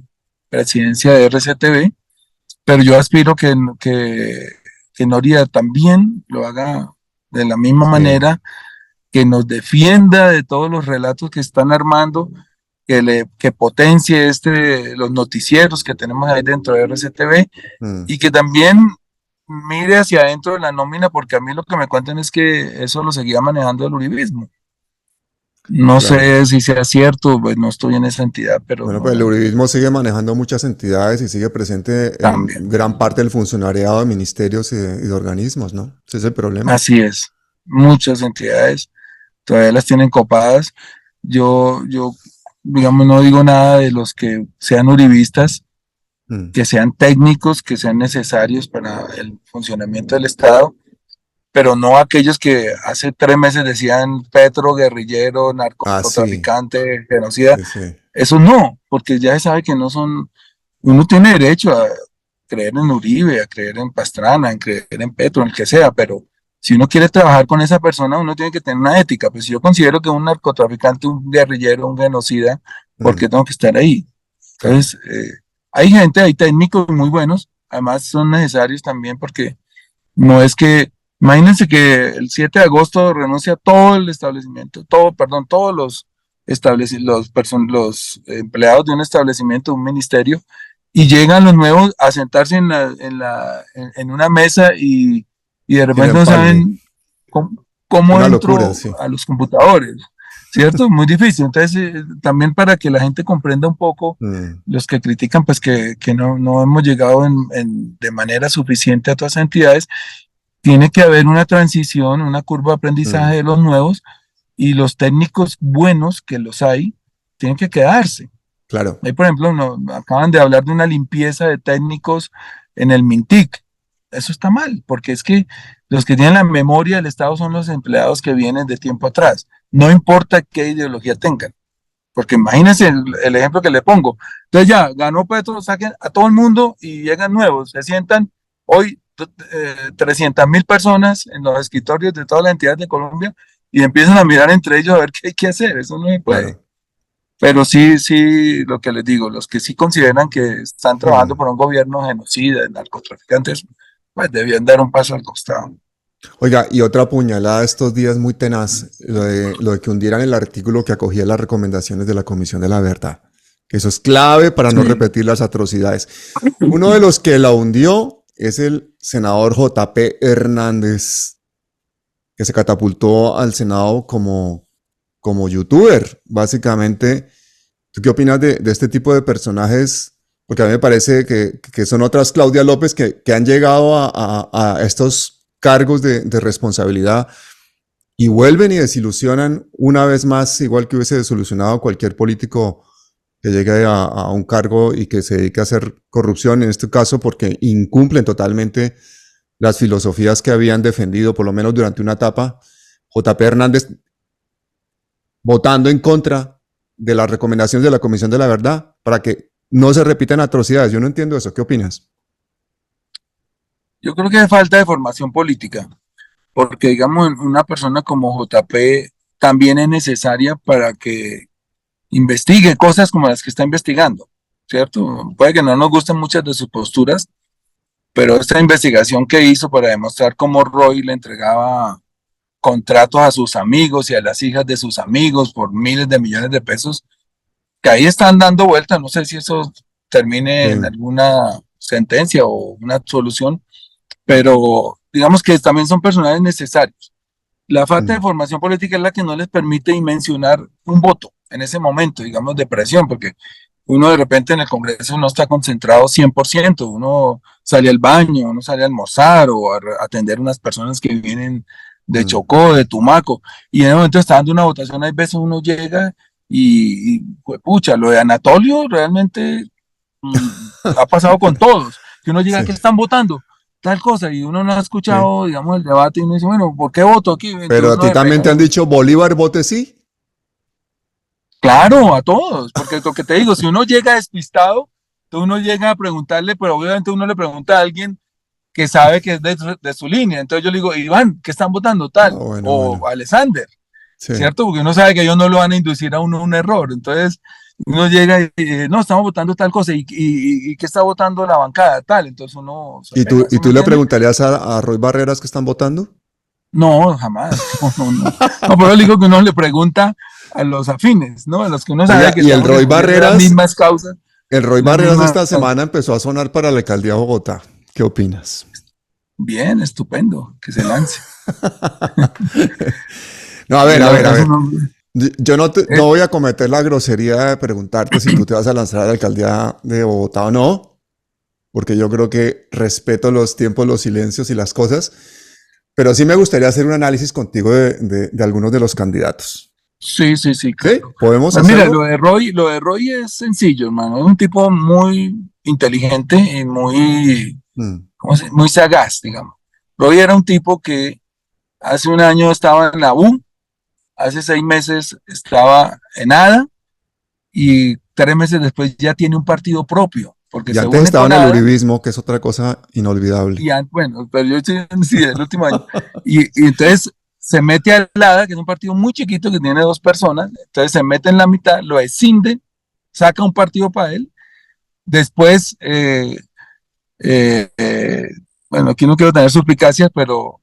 presidencia de RCTV, pero yo aspiro que Noria también lo haga de la misma Sí. manera, que nos defienda de todos los relatos que están armando, que potencie los noticieros que tenemos ahí dentro de RCTV y que también mire hacia adentro de la nómina, porque a mí lo que me cuentan es que eso lo seguía manejando el uribismo. No Claro. sé si sea cierto, pues no estoy en esa entidad, pero Bueno, pues el uribismo sigue manejando muchas entidades y sigue presente en también. gran parte del funcionariado de ministerios y de organismos, ¿no? Ese es el problema. Así es. Muchas entidades todavía las tienen copadas. Digamos, no digo nada de los que sean uribistas, Mm. que sean técnicos, que sean necesarios para el funcionamiento del Estado, pero no aquellos que hace 3 meses decían Petro, guerrillero, Ah, sí, narcotraficante, genocida. sí, sí. Eso no, porque ya se sabe que no son, uno tiene derecho a creer en Uribe, a creer en Pastrana, en creer en Petro, en el que sea, pero si uno quiere trabajar con esa persona, uno tiene que tener una ética. Pues si yo considero que un narcotraficante, un guerrillero, un genocida, ¿por Mm, qué tengo que estar ahí? claro. Entonces, hay gente, hay técnicos muy buenos, además son necesarios también porque no es que, imagínense que el 7 de agosto renuncia todo el establecimiento, perdón, todos los empleados de un establecimiento, de un ministerio, y llegan los nuevos a sentarse en una mesa y de Y el repente no empalme. saben cómo Una locura, entro sí. a los computadores, ¿cierto? Muy difícil. Entonces, también para que la gente comprenda un poco, Mm, los que critican, pues que no hemos llegado de manera suficiente a todas esas entidades, tiene que haber una transición, una curva de aprendizaje mm, de los nuevos y los técnicos buenos, que los hay, tienen que quedarse. claro. Ahí, por ejemplo, acaban de hablar de una limpieza de técnicos en el MINTIC. Eso está mal, porque es que los que tienen la memoria del Estado son los empleados que vienen de tiempo atrás. No importa qué ideología tengan. Porque imagínense el ejemplo que le pongo. Entonces ya, ganó Petro, saquen a todo el mundo y llegan nuevos. Se sientan hoy 300.000 personas en los escritorios de todas las entidades de Colombia y empiezan a mirar entre ellos a ver qué hay que hacer. Eso no se puede. Claro. Pero sí, sí, lo que les digo, los que sí consideran que están trabajando Mm. por un gobierno genocida, de narcotraficantes, pues debían dar un paso al costado. Oiga, y otra puñalada estos días muy tenaz, lo de que hundieran el artículo que acogía las recomendaciones de la Comisión de la Verdad. Que eso es clave para no Sí. repetir las atrocidades. Uno de los que la hundió es el senador JP Hernández, que se catapultó al Senado como youtuber, básicamente. ¿Tú qué opinas de este tipo de personajes? Porque a mí me parece que son otras Claudia López que han llegado a estos cargos de responsabilidad y vuelven y desilusionan una vez más, igual que hubiese desilusionado cualquier político que llegue a un cargo y que se dedique a hacer corrupción, en este caso porque incumplen totalmente las filosofías que habían defendido, por lo menos durante una etapa. JP Hernández votando en contra de las recomendaciones de la Comisión de la Verdad para que no se repitan atrocidades. Yo no entiendo eso. ¿Qué opinas? Yo creo que hay falta de formación política, porque digamos, una persona como JP también es necesaria para que investigue cosas como las que está investigando, ¿cierto? Puede que no nos gusten muchas de sus posturas, pero esta investigación que hizo para demostrar cómo Roy le entregaba contratos a sus amigos y a las hijas de sus amigos por miles de millones de pesos, que ahí están dando vueltas, no sé si eso termine en Sí. alguna sentencia o una solución, pero digamos que también son personajes necesarios. La falta de Mm. formación política es la que no les permite dimensionar un voto en ese momento, digamos, de presión, porque uno de repente en el Congreso no está concentrado 100%, uno sale al baño, uno sale a almorzar o a atender unas personas que vienen de Mm. Chocó, de Tumaco, y en el momento está dando una votación, hay veces uno llega y pucha, lo de Anatolio realmente ha pasado con todos, que uno llega, Sí. ¿qué están votando? Tal cosa, y uno no ha Sí. escuchado, digamos, el debate, y uno dice, bueno, ¿por qué voto aquí? Pero Entonces a uno ti se también pega. te han dicho Bolívar vote sí. Claro, a todos, porque lo que te digo, si uno llega despistado, entonces uno llega a preguntarle, pero obviamente uno le pregunta a alguien que sabe que es de su línea. Entonces yo le digo, Iván, ¿qué están votando Ah, tal? bueno, O bueno. Alexander, Sí. ¿cierto? Porque uno sabe que ellos no lo van a inducir a uno un error. Entonces uno llega y no, estamos votando tal cosa, y ¿qué está votando la bancada? Tal, entonces uno se pega, Y ¿sí me tú le entiende? preguntarías a Roy Barreras que están votando? No, jamás. No, no, no. No, pero digo que uno le pregunta a los afines, ¿no? A los que uno sabe Oiga, que y estamos defendiendo El Roy las Barreras mismas. esta semana empezó a sonar para la alcaldía de Bogotá. ¿Qué opinas? Bien, estupendo, que se lance. No, La a verdad es un ver. hombre. Yo no eh, voy a cometer la grosería de preguntarte si tú te vas a lanzar a la alcaldía de Bogotá o no, porque yo creo que respeto los tiempos, los silencios y las cosas, pero sí me gustaría hacer un análisis contigo de algunos de los candidatos. sí, sí, sí, ¿Sí? claro. ¿Podemos Pues mira, hacerlo? Lo de Roy es sencillo, hermano. Es un tipo muy inteligente y muy, Mm. muy sagaz, digamos. Roy era un tipo que hace un año estaba en la U, hace 6 meses estaba en ADA y 3 meses después ya tiene un partido propio, porque Y se antes une estaba con en el ADA. uribismo, que es otra cosa inolvidable. Bueno, pero yo estoy sí, el último año. Y entonces se mete al ADA, que es un partido muy chiquito que tiene 2 personas, entonces se mete en la mitad, lo escinde, saca un partido para él, después, eh, eh, bueno, aquí no quiero tener suplicacias, pero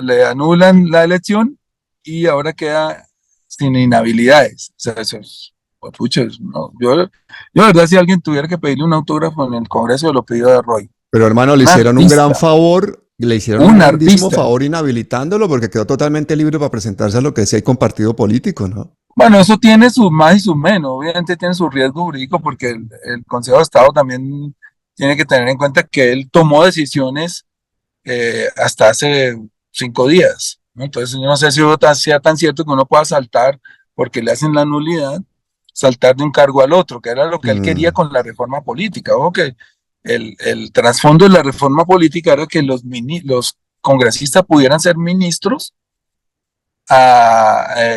le anulan la elección y ahora queda sin inhabilidades. O sea, eso es, pues, pucha, no, yo, de verdad, si alguien tuviera que pedirle un autógrafo en el Congreso, lo pido a Roy. Pero hermano, le Un hicieron un gran artista, favor, le hicieron un un grandísimo artista. favor inhabilitándolo porque quedó totalmente libre para presentarse a lo que sea y con partido político, ¿no? Bueno, eso tiene sus más y sus menos. Obviamente tiene su riesgo jurídico porque el Consejo de Estado también tiene que tener en cuenta que él tomó decisiones hasta hace 5 días, ¿no? Entonces, yo no sé si sea tan cierto que uno pueda saltar porque le hacen la nulidad, saltar de un cargo al otro, que era lo que él quería Mm. con la reforma política. Ojo que el trasfondo de la reforma política era que los congresistas pudieran ser ministros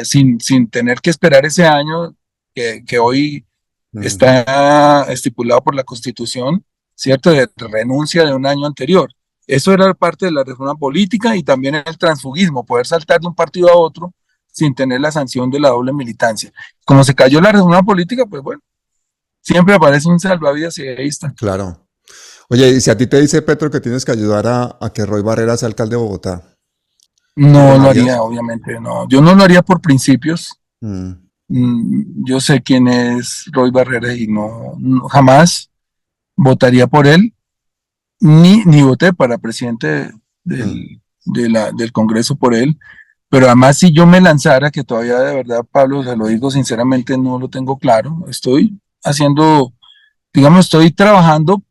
sin tener que esperar ese año que hoy mm, está estipulado por la Constitución, ¿cierto? De renuncia de un año anterior. Eso era parte de la reforma política y también el transfugismo, poder saltar de un partido a otro sin tener la sanción de la doble militancia. Como se cayó la reforma política, pues bueno, siempre aparece un salvavidas y ahí está. claro. Oye, y si a ti te dice Petro que tienes que ayudar a que Roy Barreras sea alcalde de Bogotá, ¿tú lo No lo haría, harías? obviamente, no. Yo no lo haría por principios. Mm, Yo sé quién es Roy Barreras y jamás votaría por él, ni voté para presidente mm, del Congreso por él. Pero además, si yo me lanzara, que todavía de verdad, Pablo, se lo digo sinceramente, no lo tengo claro, estoy haciendo, digamos, estoy trabajando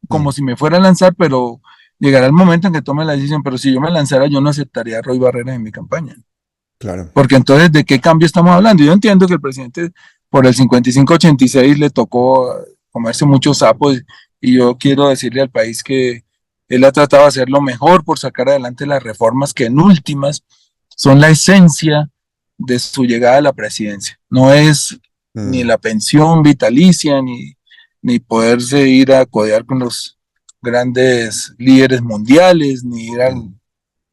como mm, si me fuera a lanzar, pero llegará el momento en que tome la decisión. Pero si yo me lanzara, yo no aceptaría a Roy Barreras en mi campaña. claro. Porque entonces, ¿de qué cambio estamos hablando? Yo entiendo que el presidente por el 55-86 le tocó comerse muchos sapos y yo quiero decirle al país que él ha tratado de hacer lo mejor por sacar adelante las reformas que en últimas son la esencia de su llegada a la presidencia. No es ni Mm, la pensión vitalicia, ni poderse ir a codear con los grandes líderes mundiales, ni ir mm,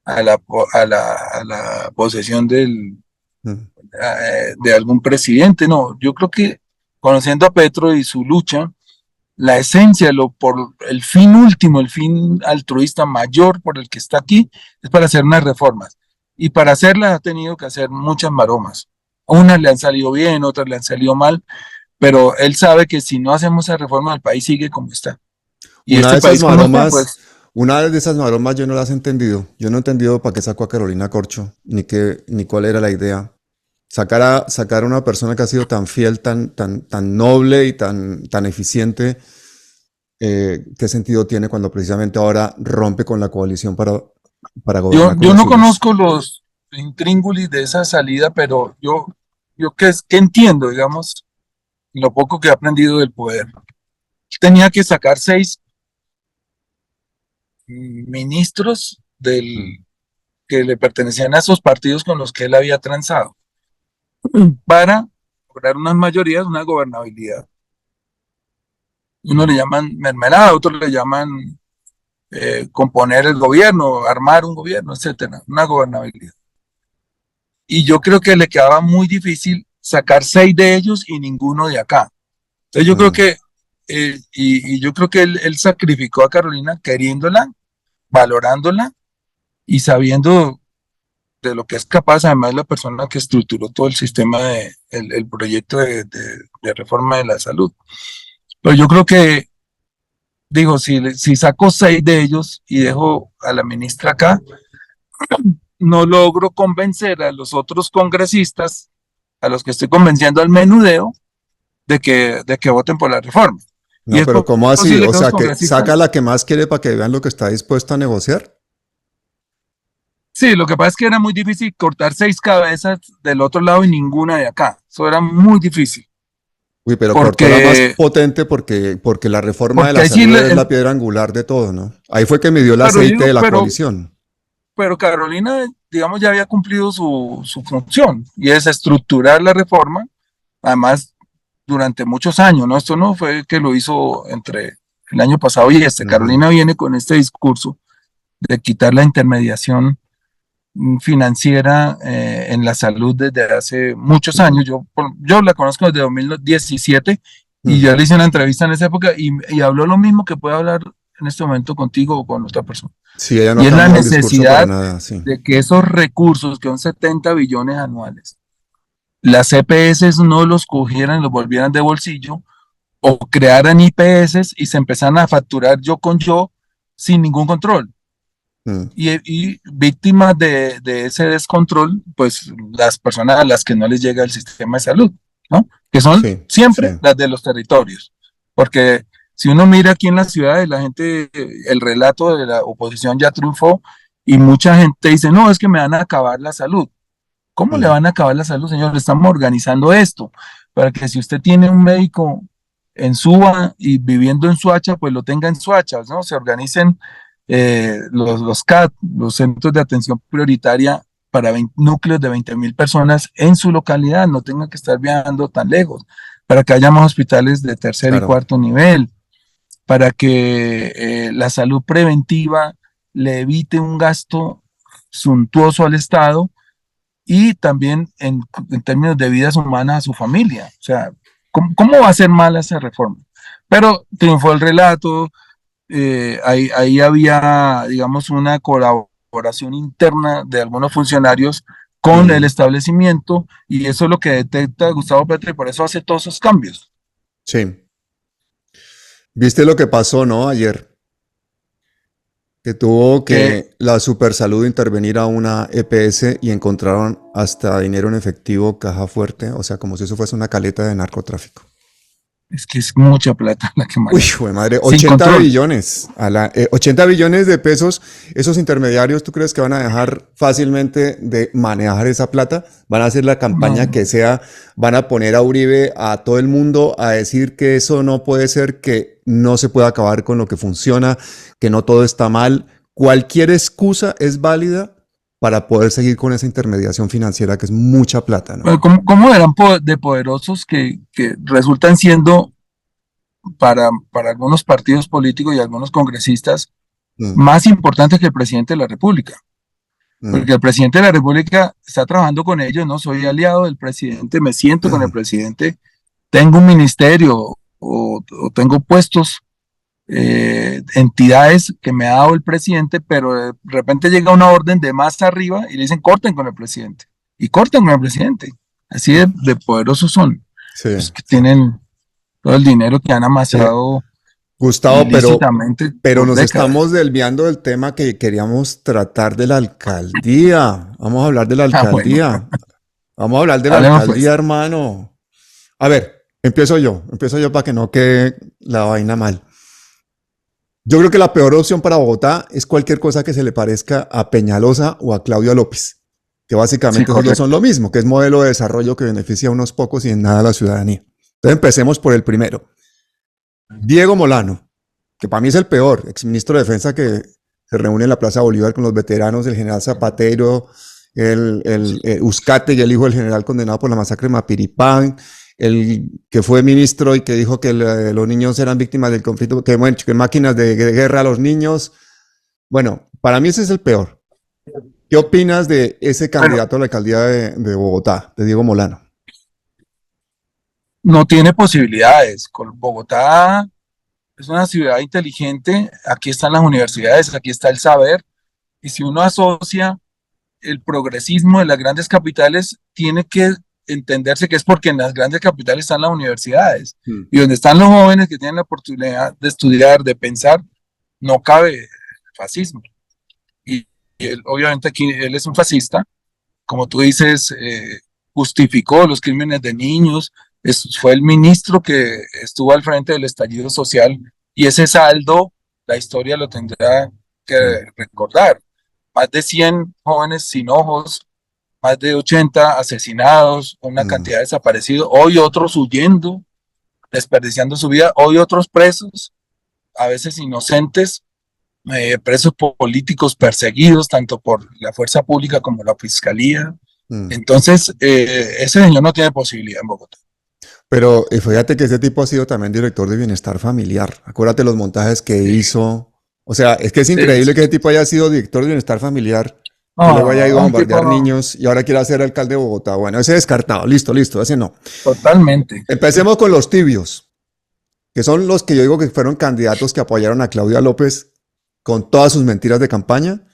a la posesión mm, de algún presidente. No, yo creo que conociendo a Petro y su lucha, la esencia, por el fin último, el fin altruista mayor por el que está aquí, es para hacer unas reformas. Y para hacerlas ha tenido que hacer muchas maromas. Unas le han salido bien, otras le han salido mal, pero él sabe que si no hacemos esa reforma, el país sigue como está. Y Una este de esas país como está, maromas, pues una de esas maromas yo no las he entendido. Yo no he entendido para qué sacó a Carolina Corcho, ni cuál era la idea. Sacar a una persona que ha sido tan fiel, tan noble y tan eficiente, ¿qué sentido tiene cuando precisamente ahora rompe con la coalición para gobernar con yo los no suyos? conozco los intríngulis de esa salida, pero yo que entiendo, digamos, lo poco que he aprendido del poder. Tenía que sacar 6 ministros Mm, que le pertenecían a esos partidos con los que él había transado para lograr unas mayorías, una gobernabilidad. Uno le mm, llaman mermelada, otros le llaman componer el gobierno, armar un gobierno, etcétera, una gobernabilidad. Y yo creo que le quedaba muy difícil sacar 6 de ellos y ninguno de acá. Entonces yo creo mm, que, y yo creo que él sacrificó a Carolina queriéndola, valorándola y sabiendo de lo que es capaz, además la persona que estructuró todo el sistema el proyecto de reforma de la salud. Pero yo creo que, digo, si saco 6 de ellos y dejo a la ministra acá, no logro convencer a los otros congresistas, a los que estoy convenciendo al menudeo, de que voten por la reforma. Y no, es pero ¿cómo así? posible O que los sea, que saca congresistas. la que más quiere para que vean lo que está dispuesto a negociar. Sí, lo que pasa es que era muy difícil cortar 6 cabezas del otro lado y ninguna de acá. Eso era muy difícil. Uy, pero cortó la más Porque, potente porque la reforma de porque la ahí sí, salud es la piedra angular de todo, ¿no? Ahí fue que midió el pero aceite digo, de la coalición. pero Carolina, digamos, ya había cumplido su función y es estructurar la reforma, además, durante muchos años, ¿no? Esto no fue que lo hizo entre el año pasado y este. Ujú, Carolina viene con este discurso de quitar la intermediación financiera en la salud desde hace muchos ujú, años. Yo la conozco desde 2017 y ujú. ya le hice una entrevista en esa época y habló lo mismo que puede hablar en este momento contigo o con otra persona. Sí, ella no Y ha es la cambiado el discurso para necesidad nada, sí. de que esos recursos, que son 70 billones anuales, las EPS no los cogieran y los volvieran de bolsillo o crearan IPS y se empezaran a facturar yo con yo sin ningún control. Mm, Y víctimas de ese descontrol, pues las personas a las que no les llega el sistema de salud, ¿no? Que son sí, sí. siempre las de los territorios. Porque si uno mira aquí en las ciudades, la gente, el relato de la oposición ya triunfó y mucha gente dice, no, es que me van a acabar la salud. ¿Cómo le Mm, van a acabar la salud, señor? Estamos organizando esto para que si usted tiene un médico en Suba y viviendo en Suacha, pues lo tenga en Suacha, ¿no? Se organicen los CAT, los Centros de Atención Prioritaria, para núcleos de 20.000 personas en su localidad, no tengan que estar viajando tan lejos, para que haya más hospitales de tercer y Claro. cuarto nivel, para que la salud preventiva le evite un gasto suntuoso al Estado y también en términos de vidas humanas a su familia. O sea, ¿cómo va a ser mala esa reforma? Pero triunfó el relato, ahí había, digamos, una colaboración interna de algunos funcionarios con el establecimiento y eso es lo que detecta Gustavo Petro y por eso hace todos esos cambios. Sí. ¿Viste lo que pasó, no? Ayer, que tuvo Que que la Supersalud intervenir a una EPS y encontraron hasta dinero en efectivo, caja fuerte, o sea, como si eso fuese una caleta de narcotráfico. es que es mucha plata la que Uy, maneja, jue madre, sin 80 control. billones, 80 billones de pesos, esos intermediarios, ¿tú crees que van a dejar fácilmente de manejar esa plata? Van a hacer la campaña No, que sea, van a poner a Uribe, a todo el mundo, a decir que eso no puede ser, que no se puede acabar con lo que funciona, que no todo está mal. Cualquier excusa es válida para poder seguir con esa intermediación financiera que es mucha plata, ¿no? ¿cómo eran de poderosos que resultan siendo para algunos partidos políticos y algunos congresistas Mm, más importantes que el presidente de la República? mm, Porque el presidente de la República está trabajando con ellos, no soy aliado del presidente, me siento con el presidente, tengo un ministerio o tengo puestos, entidades que me ha dado el presidente, pero de repente llega una orden de más arriba y le dicen corten con el presidente. Y cortan con el presidente. Así de poderosos son. sí. Los que tienen todo el dinero que han Eh, amasado Gustavo, ilícitamente pero por nos décadas. estamos desviando del tema que queríamos tratar de la alcaldía. Vamos a hablar de la Ah, bueno, alcaldía. Vamos a hablar de la hablemos pues. alcaldía, hermano. A ver, empiezo yo para que no quede la vaina mal. Yo creo que la peor opción para Bogotá es cualquier cosa que se le parezca a Peñalosa o a Claudia López, que Sí, básicamente esos dos son correcto. lo mismo, que es modelo de desarrollo que beneficia a unos pocos y en nada a la ciudadanía. Entonces empecemos por el primero. Diego Molano, que para mí es el peor, exministro de Defensa que se reúne en la Plaza Bolívar con los veteranos, el general Zapatero, el Uzcate y el hijo del general condenado por la masacre de Mapiripán, el que fue ministro y que dijo que los niños eran víctimas del conflicto, que, bueno, que máquinas de guerra a los niños. Bueno, para mí ese es el peor. ¿Qué opinas de ese Bueno, candidato a la alcaldía de Bogotá, de Diego Molano? no tiene posibilidades. Bogotá es una ciudad inteligente, aquí están las universidades, aquí está el saber, y si uno asocia el progresismo de las grandes capitales, tiene que entenderse que es porque en las grandes capitales están las universidades, Hmm. y donde están los jóvenes que tienen la oportunidad de estudiar, de pensar, no cabe el fascismo. Y, y él, obviamente aquí él es un fascista, como tú dices, justificó los crímenes de niños, fue el ministro que estuvo al frente del estallido social y ese saldo, la historia lo tendrá Hmm. que recordar. Más de 100 jóvenes sin ojos, más de 80 asesinados, una Hmm. cantidad de desaparecidos, hoy otros huyendo, desperdiciando su vida, hoy otros presos, a veces inocentes, presos políticos perseguidos tanto por la fuerza pública como la fiscalía. Hmm. Entonces, ese señor no tiene posibilidad en Bogotá. Pero fíjate que ese tipo ha sido también director de bienestar familiar. Acuérdate los montajes que Sí, hizo. O sea, es que es sí, increíble sí. que ese tipo haya sido director de bienestar familiar, que luego haya ido a Oh, un bombardear tipo niños y ahora quiera ser alcalde de Bogotá. Bueno, ese descartado. Listo, listo, ese no. totalmente. Empecemos con los tibios, que son los que yo digo que fueron candidatos que apoyaron a Claudia López con todas sus mentiras de campaña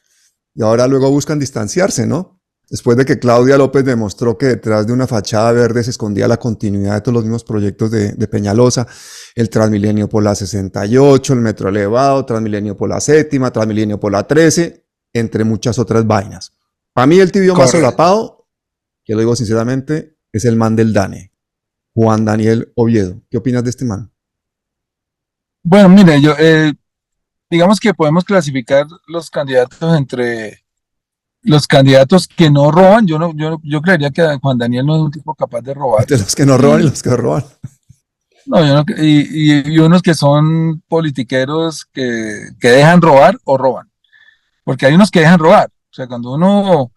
y ahora luego buscan distanciarse, ¿no? Después de que Claudia López demostró que detrás de una fachada verde se escondía la continuidad de todos los mismos proyectos de Peñalosa, el Transmilenio por la 68, el metro elevado, Transmilenio por la séptima, Transmilenio por la 13, entre muchas otras vainas. Para mí el tibio más Correcto. solapado, que lo digo sinceramente, es el man del DANE, Juan Daniel Oviedo. ¿Qué opinas de este man? Bueno, mire, digamos que podemos clasificar los candidatos entre los candidatos que no roban. Yo creería que Juan Daniel no es un tipo capaz de robar. De los que no roban y Y, los que roban. no, yo no- y unos que son politiqueros que dejan robar o roban. Porque hay unos que dejan robar. O sea, cuando uno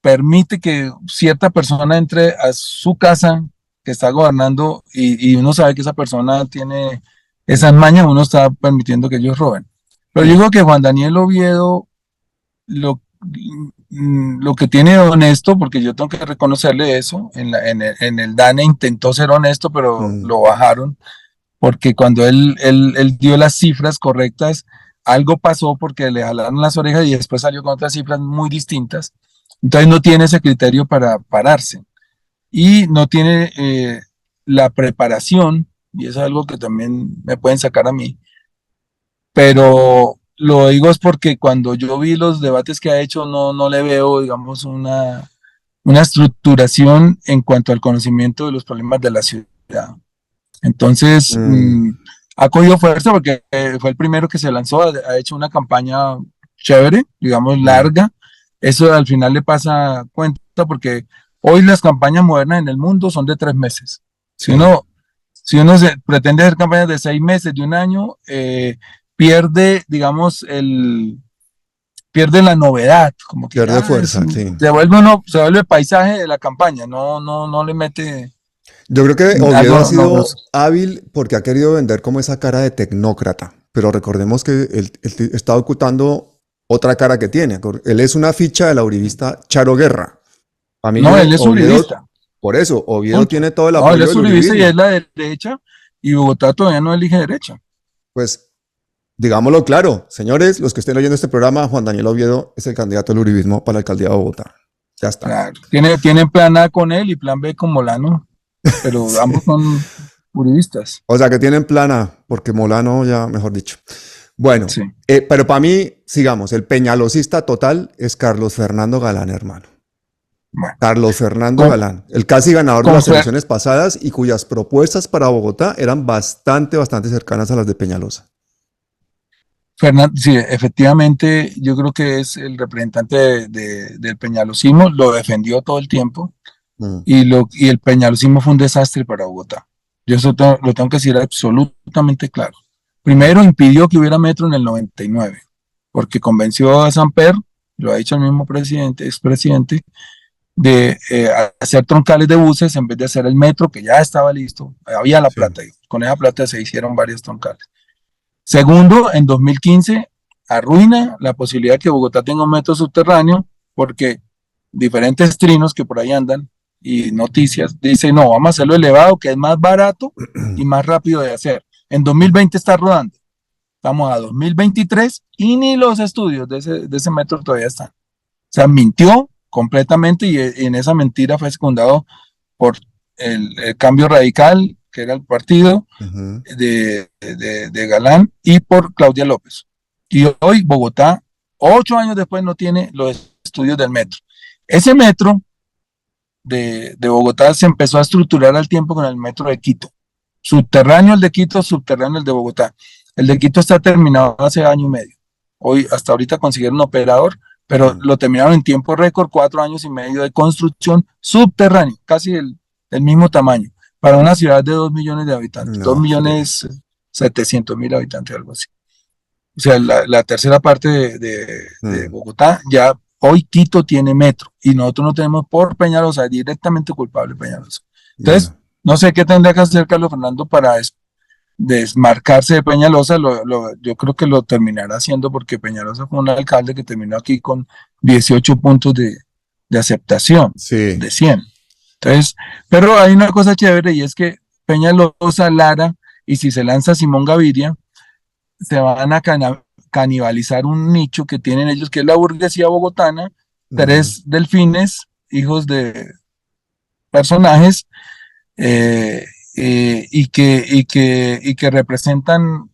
permite que cierta persona entre a su casa que está gobernando y uno sabe que esa persona tiene esas mañas, uno está permitiendo que ellos roben. Pero yo digo que Juan Daniel Oviedo lo que tiene de honesto, porque yo tengo que reconocerle eso, en el DANE intentó ser honesto, pero lo bajaron, porque cuando él dio las cifras correctas, algo pasó porque le jalaron las orejas y después salió con otras cifras muy distintas. Entonces no tiene ese criterio para pararse y no tiene la preparación, y eso es algo que también me pueden sacar a mí, pero lo digo es porque cuando yo vi los debates que ha hecho, no le veo, digamos, una estructuración en cuanto al conocimiento de los problemas de la ciudad. Entonces, ha cogido fuerza porque fue el primero que se lanzó, ha hecho una campaña chévere, digamos, larga. Eso al final le pasa cuenta porque hoy las campañas modernas en el mundo son de 3 meses. Si uno pretende hacer campañas de 6 meses, de un año, pierde, digamos, pierde la novedad, como que pierde fuerza, sí. Se vuelve paisaje de la campaña, no le mete. Yo creo que Oviedo ha sido hábil porque ha querido vender como esa cara de tecnócrata, pero recordemos que él está ocultando otra cara que tiene. Él es una ficha de la uribista Charo Guerra. No, él es uribista. Por eso, Oviedo tiene todo el apoyo. No, él es uribista y es la derecha, y Bogotá todavía no elige derecha. Pues, digámoslo claro, señores, los que estén oyendo este programa, Juan Daniel Oviedo es el candidato del uribismo para la alcaldía de Bogotá. Ya está. Claro. Tienen plan A con él y plan B con Molano, pero sí. Ambos son uribistas. O sea que tienen plan A, porque Molano ya, mejor dicho. Bueno, sí. Pero para mí, sigamos, el peñalosista total es Carlos Fernando Galán, hermano. Bueno, Carlos Fernando Galán, el casi ganador de las elecciones pasadas y cuyas propuestas para Bogotá eran bastante cercanas a las de Peñalosa. Sí, efectivamente, yo creo que es el representante del peñalosismo, lo defendió todo el tiempo y el peñalosismo fue un desastre para Bogotá. Yo eso lo tengo que decir absolutamente claro. Primero, impidió que hubiera metro en el 99, porque convenció a Samper, lo ha dicho el mismo expresidente, de hacer troncales de buses en vez de hacer el metro, que ya estaba listo, había la plata, y con esa plata se hicieron varios troncales. Segundo, en 2015 arruina la posibilidad de que Bogotá tenga un metro subterráneo, porque diferentes trinos que por ahí andan y noticias dicen, no, vamos a hacerlo elevado, que es más barato y más rápido de hacer. En 2020 está rodando, estamos a 2023 y ni los estudios de ese metro todavía están. O sea, mintió completamente y en esa mentira fue secundado por el Cambio Radical, que era el partido de Galán, y por Claudia López. Y hoy Bogotá, 8 años después, no tiene los estudios del metro. Ese metro de Bogotá se empezó a estructurar al tiempo con el metro de Quito. Subterráneo el de Quito, subterráneo el de Bogotá. El de Quito está terminado hace año y medio. Hoy, hasta ahorita consiguieron un operador, pero lo terminaron en tiempo récord, 4 años y medio de construcción subterráneo, casi del mismo tamaño, para una ciudad de 2 millones de habitantes, 2.700.000 habitantes, algo así. O sea, la tercera parte de Bogotá, ya hoy Quito tiene metro, y nosotros no tenemos por Peñalosa, directamente culpable Peñalosa. Entonces, no sé qué tendría que hacer Carlos Fernando para desmarcarse de Peñalosa. Yo creo que lo terminará haciendo, porque Peñalosa fue un alcalde que terminó aquí con 18 puntos de aceptación, de 100. Entonces, pero hay una cosa chévere, y es que Peñalosa, Lara, y si se lanza Simón Gaviria, se van a canibalizar un nicho que tienen ellos, que es la burguesía bogotana, 3 delfines, hijos de personajes, y que representan,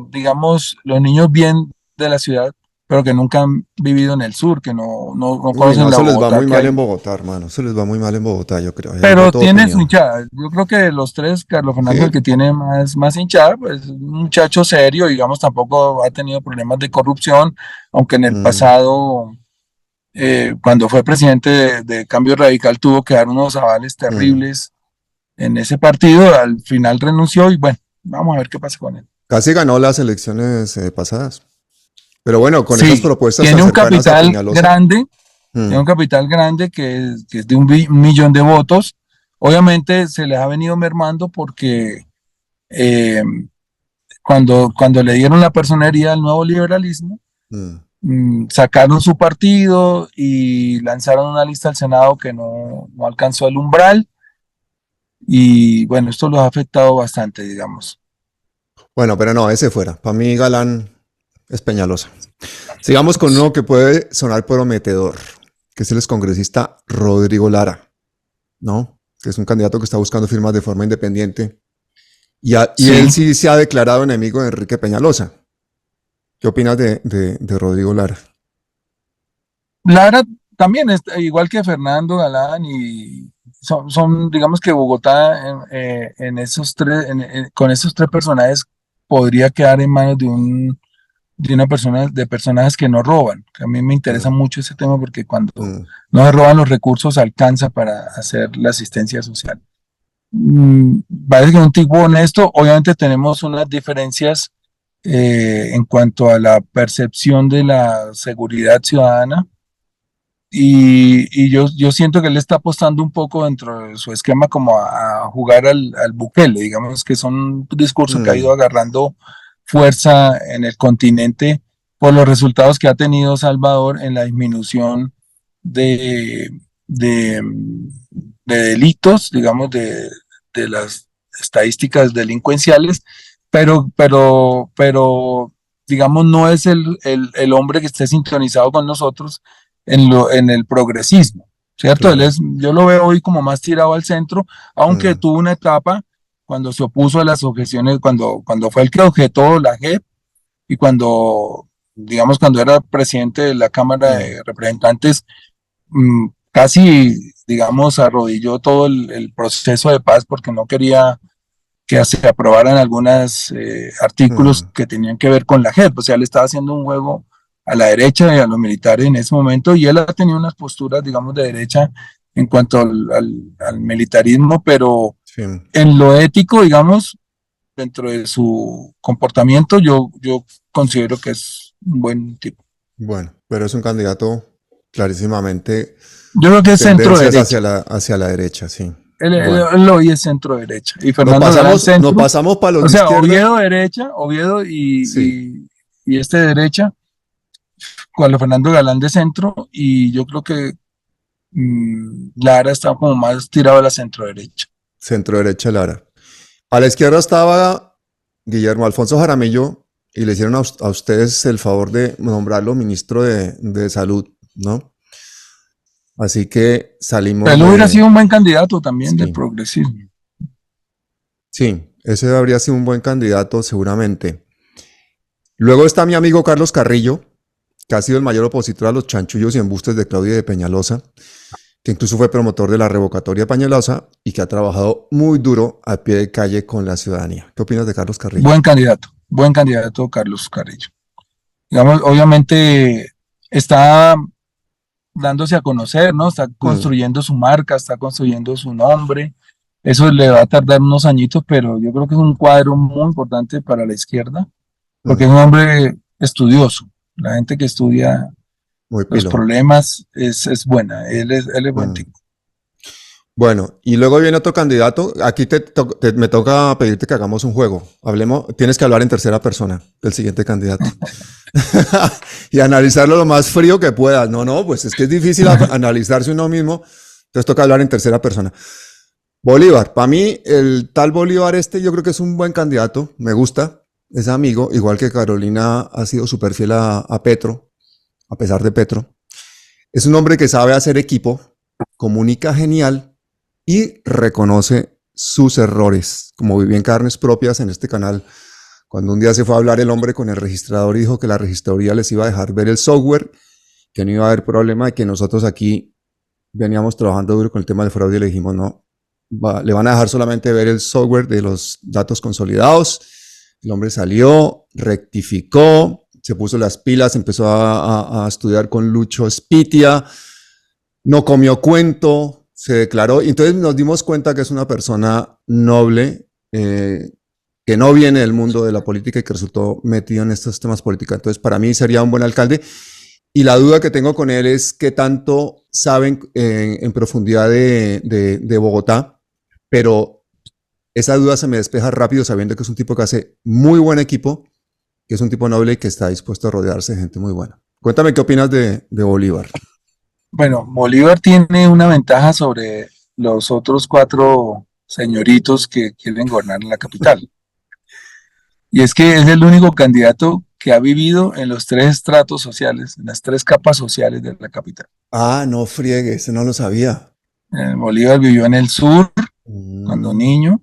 digamos, los niños bien de la ciudad, pero que nunca han vivido en el sur, que no conocen la Bogotá. Eso les va muy mal en Bogotá, hermano. Eso les va muy mal en Bogotá, yo creo. Pero tiene su hinchada. Yo creo que de los 3, Carlos Fernando, el que tiene más hinchada, pues un muchacho serio, digamos, tampoco ha tenido problemas de corrupción, aunque en el pasado, cuando fue presidente de Cambio Radical, tuvo que dar unos avales terribles en ese partido. Al final renunció y bueno, vamos a ver qué pasa con él. Casi ganó las elecciones pasadas. Pero bueno, con esas propuestas tiene un capital grande, Tiene un mm, capital grande que es de 1 millón de votos. Obviamente se les ha venido mermando porque eh, cuando le dieron la personería al nuevo liberalismo, mm. sacaron su partido y lanzaron una lista al Senado que no alcanzó el umbral y bueno, esto los ha afectado bastante, digamos. Bueno, pero no, ese fuera. Para mí, Galán es Peñalosa. Sigamos con uno que puede sonar prometedor, que es el excongresista Rodrigo Lara, ¿no? Que es un candidato que está buscando firmas de forma independiente. Y él Sí, sí se ha declarado enemigo de Enrique Peñalosa. ¿Qué opinas de Rodrigo Lara? Lara también es igual que Fernando Galán y digamos que Bogotá en esos tres, con esos tres personajes podría quedar en manos de una persona, de personajes que no roban. A mí me interesa Mm, mucho ese tema porque cuando mm, no se roban los recursos alcanza para hacer la asistencia social. Parece que es un tipo honesto. Obviamente tenemos unas diferencias en cuanto a la percepción de la seguridad ciudadana y yo siento que él está apostando un poco dentro de su esquema como a jugar al Bukele, digamos que son un discurso que ha ido mm, agarrando fuerza en el continente por los resultados que ha tenido Salvador en la disminución de, de, de delitos, digamos, de las estadísticas delincuenciales, pero digamos, no es el hombre que esté sintonizado con nosotros en el progresismo, ¿cierto? claro. Yo lo veo hoy como más tirado al centro, aunque Mm, tuvo una etapa cuando se opuso a las objeciones, cuando fue el que objetó la JEP y digamos, cuando era presidente de la Cámara mm, de Representantes, casi, digamos, arrodilló todo el proceso de paz porque no quería que se aprobaran algunos artículos mm, que tenían que ver con la JEP. O sea, le estaba haciendo un juego a la derecha y a los militares en ese momento, y él ha tenido unas posturas, digamos, de derecha en cuanto al militarismo, pero sí. en lo ético, digamos, dentro de su comportamiento, yo considero que es un buen tipo. Bueno, pero es un candidato clarísimamente Yo creo que es centro tendencias derecha. hacia la derecha, sí. Él Bueno, hoy es centro derecha y Fernando Galán nos centro. pasamos para los O de sea, izquierda. Oviedo derecha, Oviedo Sí, y este derecha, Carlos Fernando Galán de centro, y yo creo que Lara está como más tirado a la centro derecha. centro derecha Lara. A la izquierda estaba Guillermo Alfonso Jaramillo y le hicieron a ustedes el favor de nombrarlo ministro de Salud, ¿no? Así que salimos Él hubiera de... sido un buen candidato también del Sí, progresismo. sí, ese habría sido un buen candidato seguramente. Luego está mi amigo Carlos Carrillo, que ha sido el mayor opositor a los chanchullos y embustes de Claudia de Peñalosa, que incluso fue promotor de la revocatoria Peñalosa y que ha trabajado muy duro a pie de calle con la ciudadanía. ¿Qué opinas de Carlos Carrillo? Buen candidato Carlos Carrillo. Digamos, obviamente está dándose a conocer, ¿no? Está Mm, construyendo su marca, está construyendo su nombre. Eso le va a tardar unos añitos, pero yo creo que es un cuadro muy importante para la izquierda, porque es mm, un hombre estudioso. La gente que estudia muy los pilo. problemas es buena. Él es buen Mm. tipo. Bueno, y luego viene otro candidato. Aquí me toca pedirte que hagamos un juego. Hablemos, tienes que hablar en tercera persona del siguiente candidato. Y analizarlo lo más frío que puedas. No, no, pues es que es difícil analizarse uno mismo. Entonces toca hablar en tercera persona. Bolívar, para mí el tal Bolívar este yo creo que es un buen candidato, me gusta, es amigo, igual que Carolina ha sido súper fiel a Petro, a pesar de Petro. Es un hombre que sabe hacer equipo, comunica genial y reconoce sus errores, como viví en carnes propias en este canal, cuando un día se fue a hablar el hombre con el registrador y dijo que la registraduría les iba a dejar ver el software, que no iba a haber problema y que nosotros aquí veníamos trabajando duro con el tema del fraude y le dijimos no, le van a dejar solamente ver el software de los datos consolidados. El hombre salió, rectificó, se puso las pilas, empezó a estudiar con Lucho Spitia, no comió cuento, se declaró, y entonces nos dimos cuenta que es una persona noble, que no viene del mundo de la política y que resultó metido en estos temas políticos. Entonces, para mí sería un buen alcalde. Y la duda que tengo con él es qué tanto saben en profundidad de Bogotá, pero esa duda se me despeja rápido sabiendo que es un tipo que hace muy buen equipo, que es un tipo noble y que está dispuesto a rodearse de gente muy buena. Cuéntame qué opinas de Bolívar. Bueno, Bolívar tiene una ventaja sobre los otros cuatro señoritos que quieren gobernar la capital. Y es que es el único candidato que ha vivido en los tres estratos sociales, en las tres capas sociales de la capital. Ah, no friegue, ese no lo sabía. Bolívar vivió en el sur cuando Mm, niño,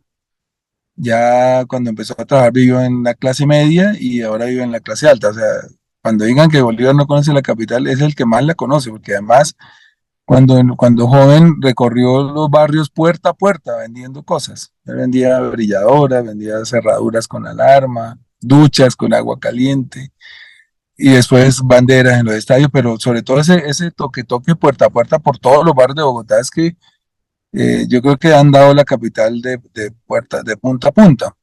ya cuando empezó a trabajar vivió en la clase media y ahora vive en la clase alta. O sea, cuando digan que Bolívar no conoce la capital, es el que más la conoce, porque además cuando joven recorrió los barrios puerta a puerta vendiendo cosas. Él vendía brilladoras, vendía cerraduras con alarma, duchas con agua caliente y después banderas en los estadios, pero sobre todo ese toque puerta a puerta por todos los barrios de Bogotá es que yo creo que han dado la capital de puerta, de punta a punta.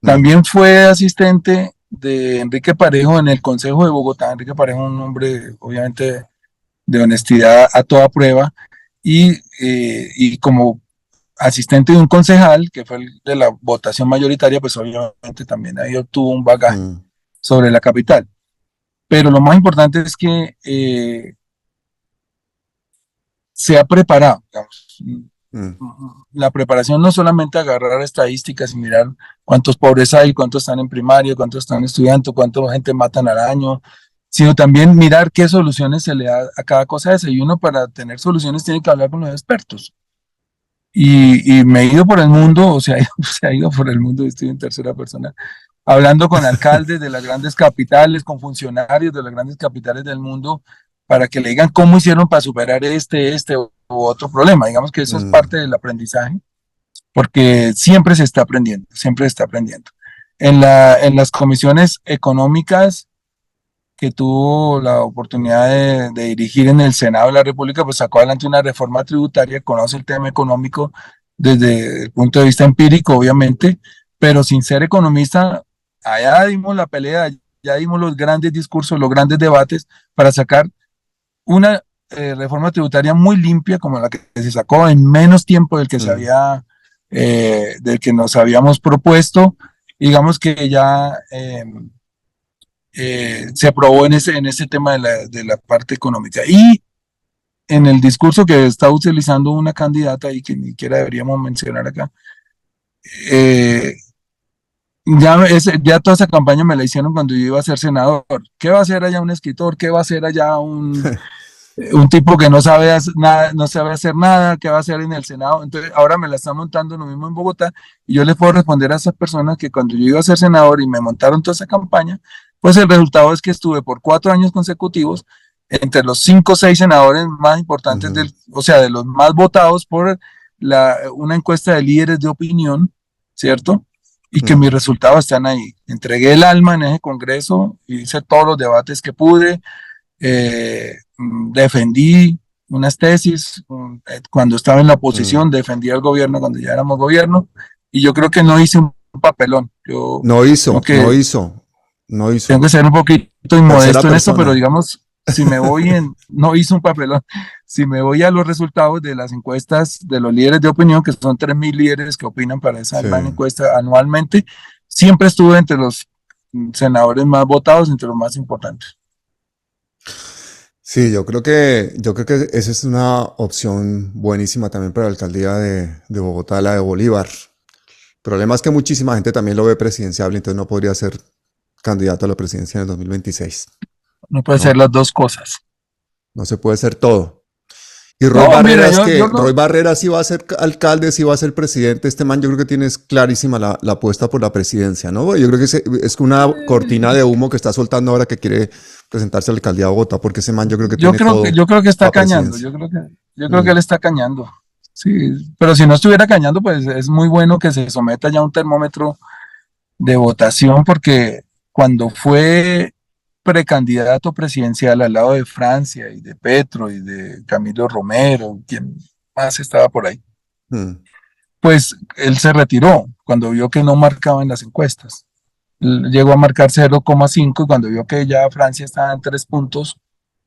mm, También fue asistente de Enrique Parejo en el Consejo de Bogotá. Enrique Parejo, un hombre obviamente de honestidad a toda prueba, y como asistente de un concejal, que fue el de la votación mayoritaria, pues obviamente también ahí obtuvo un bagaje mm, sobre la capital. Pero lo más importante es que se ha preparado, digamos. mm, La preparación no solamente agarrar estadísticas y mirar cuántos pobres hay, cuántos están en primaria, cuántos están estudiando, cuánta gente matan al año, sino también mirar qué soluciones se le da a cada cosa de esa. Y uno para tener soluciones tiene que hablar con los expertos. Y me he ido por el mundo, o sea, se ha ido por el mundo, estoy en tercera persona, hablando con alcaldes de las grandes capitales, con funcionarios de las grandes capitales del mundo, para que le digan cómo hicieron para superar este u otro problema. Digamos que eso es mm, parte del aprendizaje, porque siempre se está aprendiendo, siempre se está aprendiendo. En las comisiones económicas que tuvo la oportunidad de dirigir en el Senado de la República, pues sacó adelante una reforma tributaria, conoce el tema económico desde el punto de vista empírico, obviamente, pero sin ser economista, allá dimos la pelea, ya dimos los grandes discursos, los grandes debates para sacar una reforma tributaria muy limpia, como la que se sacó en menos tiempo del que se mm, había, del que nos habíamos propuesto. Digamos que ya se aprobó en ese tema de la parte económica. Y en el discurso que está utilizando una candidata y que ni siquiera deberíamos mencionar acá, eh, ya toda esa campaña me la hicieron cuando yo iba a ser senador. ¿Qué va a hacer allá un escritor? ¿Qué va a hacer allá un tipo que no sabe nada, no sabe hacer nada? ¿Qué va a hacer en el Senado? Entonces ahora me la está montando lo mismo en Bogotá y yo les puedo responder a esas personas que cuando yo iba a ser senador y me montaron toda esa campaña, pues el resultado es que estuve por 4 años consecutivos entre los 5 o 6 senadores más importantes ujú, o sea, de los más votados por una encuesta de líderes de opinión, ¿cierto? Y que mm, mis resultados están ahí. Entregué el alma en ese congreso, hice todos los debates que pude, defendí unas tesis, cuando estaba en la mm. oposición, defendí al gobierno cuando ya éramos gobierno, y yo creo que no hice un papelón. Yo No tengo hizo, no que, hizo, no tengo que hizo. ser un poquito Tercera inmodesto en esto, pero persona. digamos, si me voy no hice un papelón, si me voy a los resultados de las encuestas de los líderes de opinión, que son 3.000 líderes que opinan para esa Sí. gran encuesta anualmente, siempre estuve entre los senadores más votados, entre los más importantes. Sí, yo creo que esa es una opción buenísima también para la alcaldía de Bogotá, la de Bolívar. El problema es que muchísima gente también lo ve presidenciable, entonces no podría ser candidato a la presidencia en el 2026, No puede ser ¿no? las dos cosas. No se puede ser todo. Y Roy No, mira, Barreras, yo que Roy no. Barreras sí va a ser alcalde, sí va a ser presidente. Este man yo creo que tiene clarísima la apuesta por la presidencia, ¿no? Yo creo que es una cortina de humo que está soltando ahora que quiere presentarse a la alcaldía de Bogotá, porque ese man yo creo que tiene Yo todo creo que está para cañando. presidencia. Yo creo que Mm, él está cañando. Sí, pero si no estuviera cañando, pues es muy bueno que se someta ya a un termómetro de votación, porque cuando fue precandidato presidencial al lado de Francia y de Petro y de Camilo Romero, quien más estaba por ahí, mm, pues él se retiró cuando vio que no marcaba en las encuestas. Llegó a marcar 0,5 y cuando vio que ya Francia estaba en 3 puntos,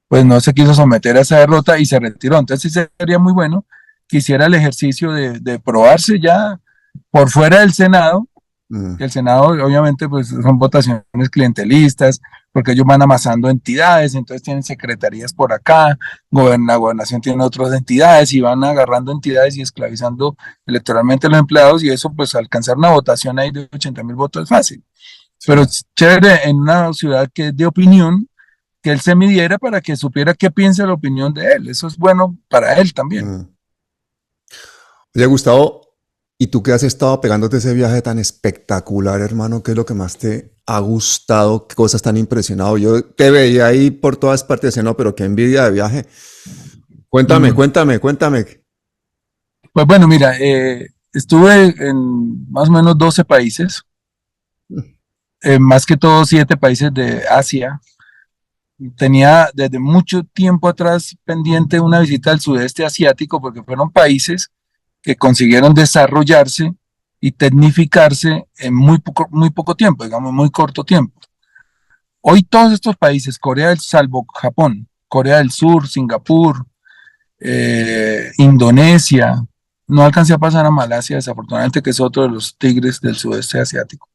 pues no se quiso someter a esa derrota y se retiró. Entonces sí sería muy bueno que hiciera el ejercicio de probarse ya por fuera del Senado, Mm, que el Senado obviamente pues son votaciones clientelistas, porque ellos van amasando entidades, entonces tienen secretarías por acá, la gobernación tiene otras entidades y van agarrando entidades y esclavizando electoralmente a los empleados y eso pues alcanzar una votación ahí de 80.000 votos es fácil. Pero sí. es chévere en una ciudad que es de opinión, que él se midiera para que supiera qué piensa la opinión de él. Eso es bueno para él también. Mm. Oye, Gustavo, ¿y tú qué has estado pegándote ese viaje tan espectacular, hermano? ¿Qué es lo que más te ha gustado? ¿Qué cosas tan impresionado? Yo te veía ahí por todas partes, no, pero qué envidia de viaje. Cuéntame, Mm. cuéntame, cuéntame. Pues bueno, mira, estuve en más o menos 12 países, más que todo 7 países de Asia. Tenía desde mucho tiempo atrás pendiente una visita al sudeste asiático porque fueron países que consiguieron desarrollarse y tecnificarse en muy poco tiempo, digamos, muy corto tiempo. Hoy todos estos países, Corea del salvo Japón, Corea del Sur, Singapur, Indonesia, no alcancé a pasar a Malasia, desafortunadamente, que es otro de los tigres del sudeste asiático.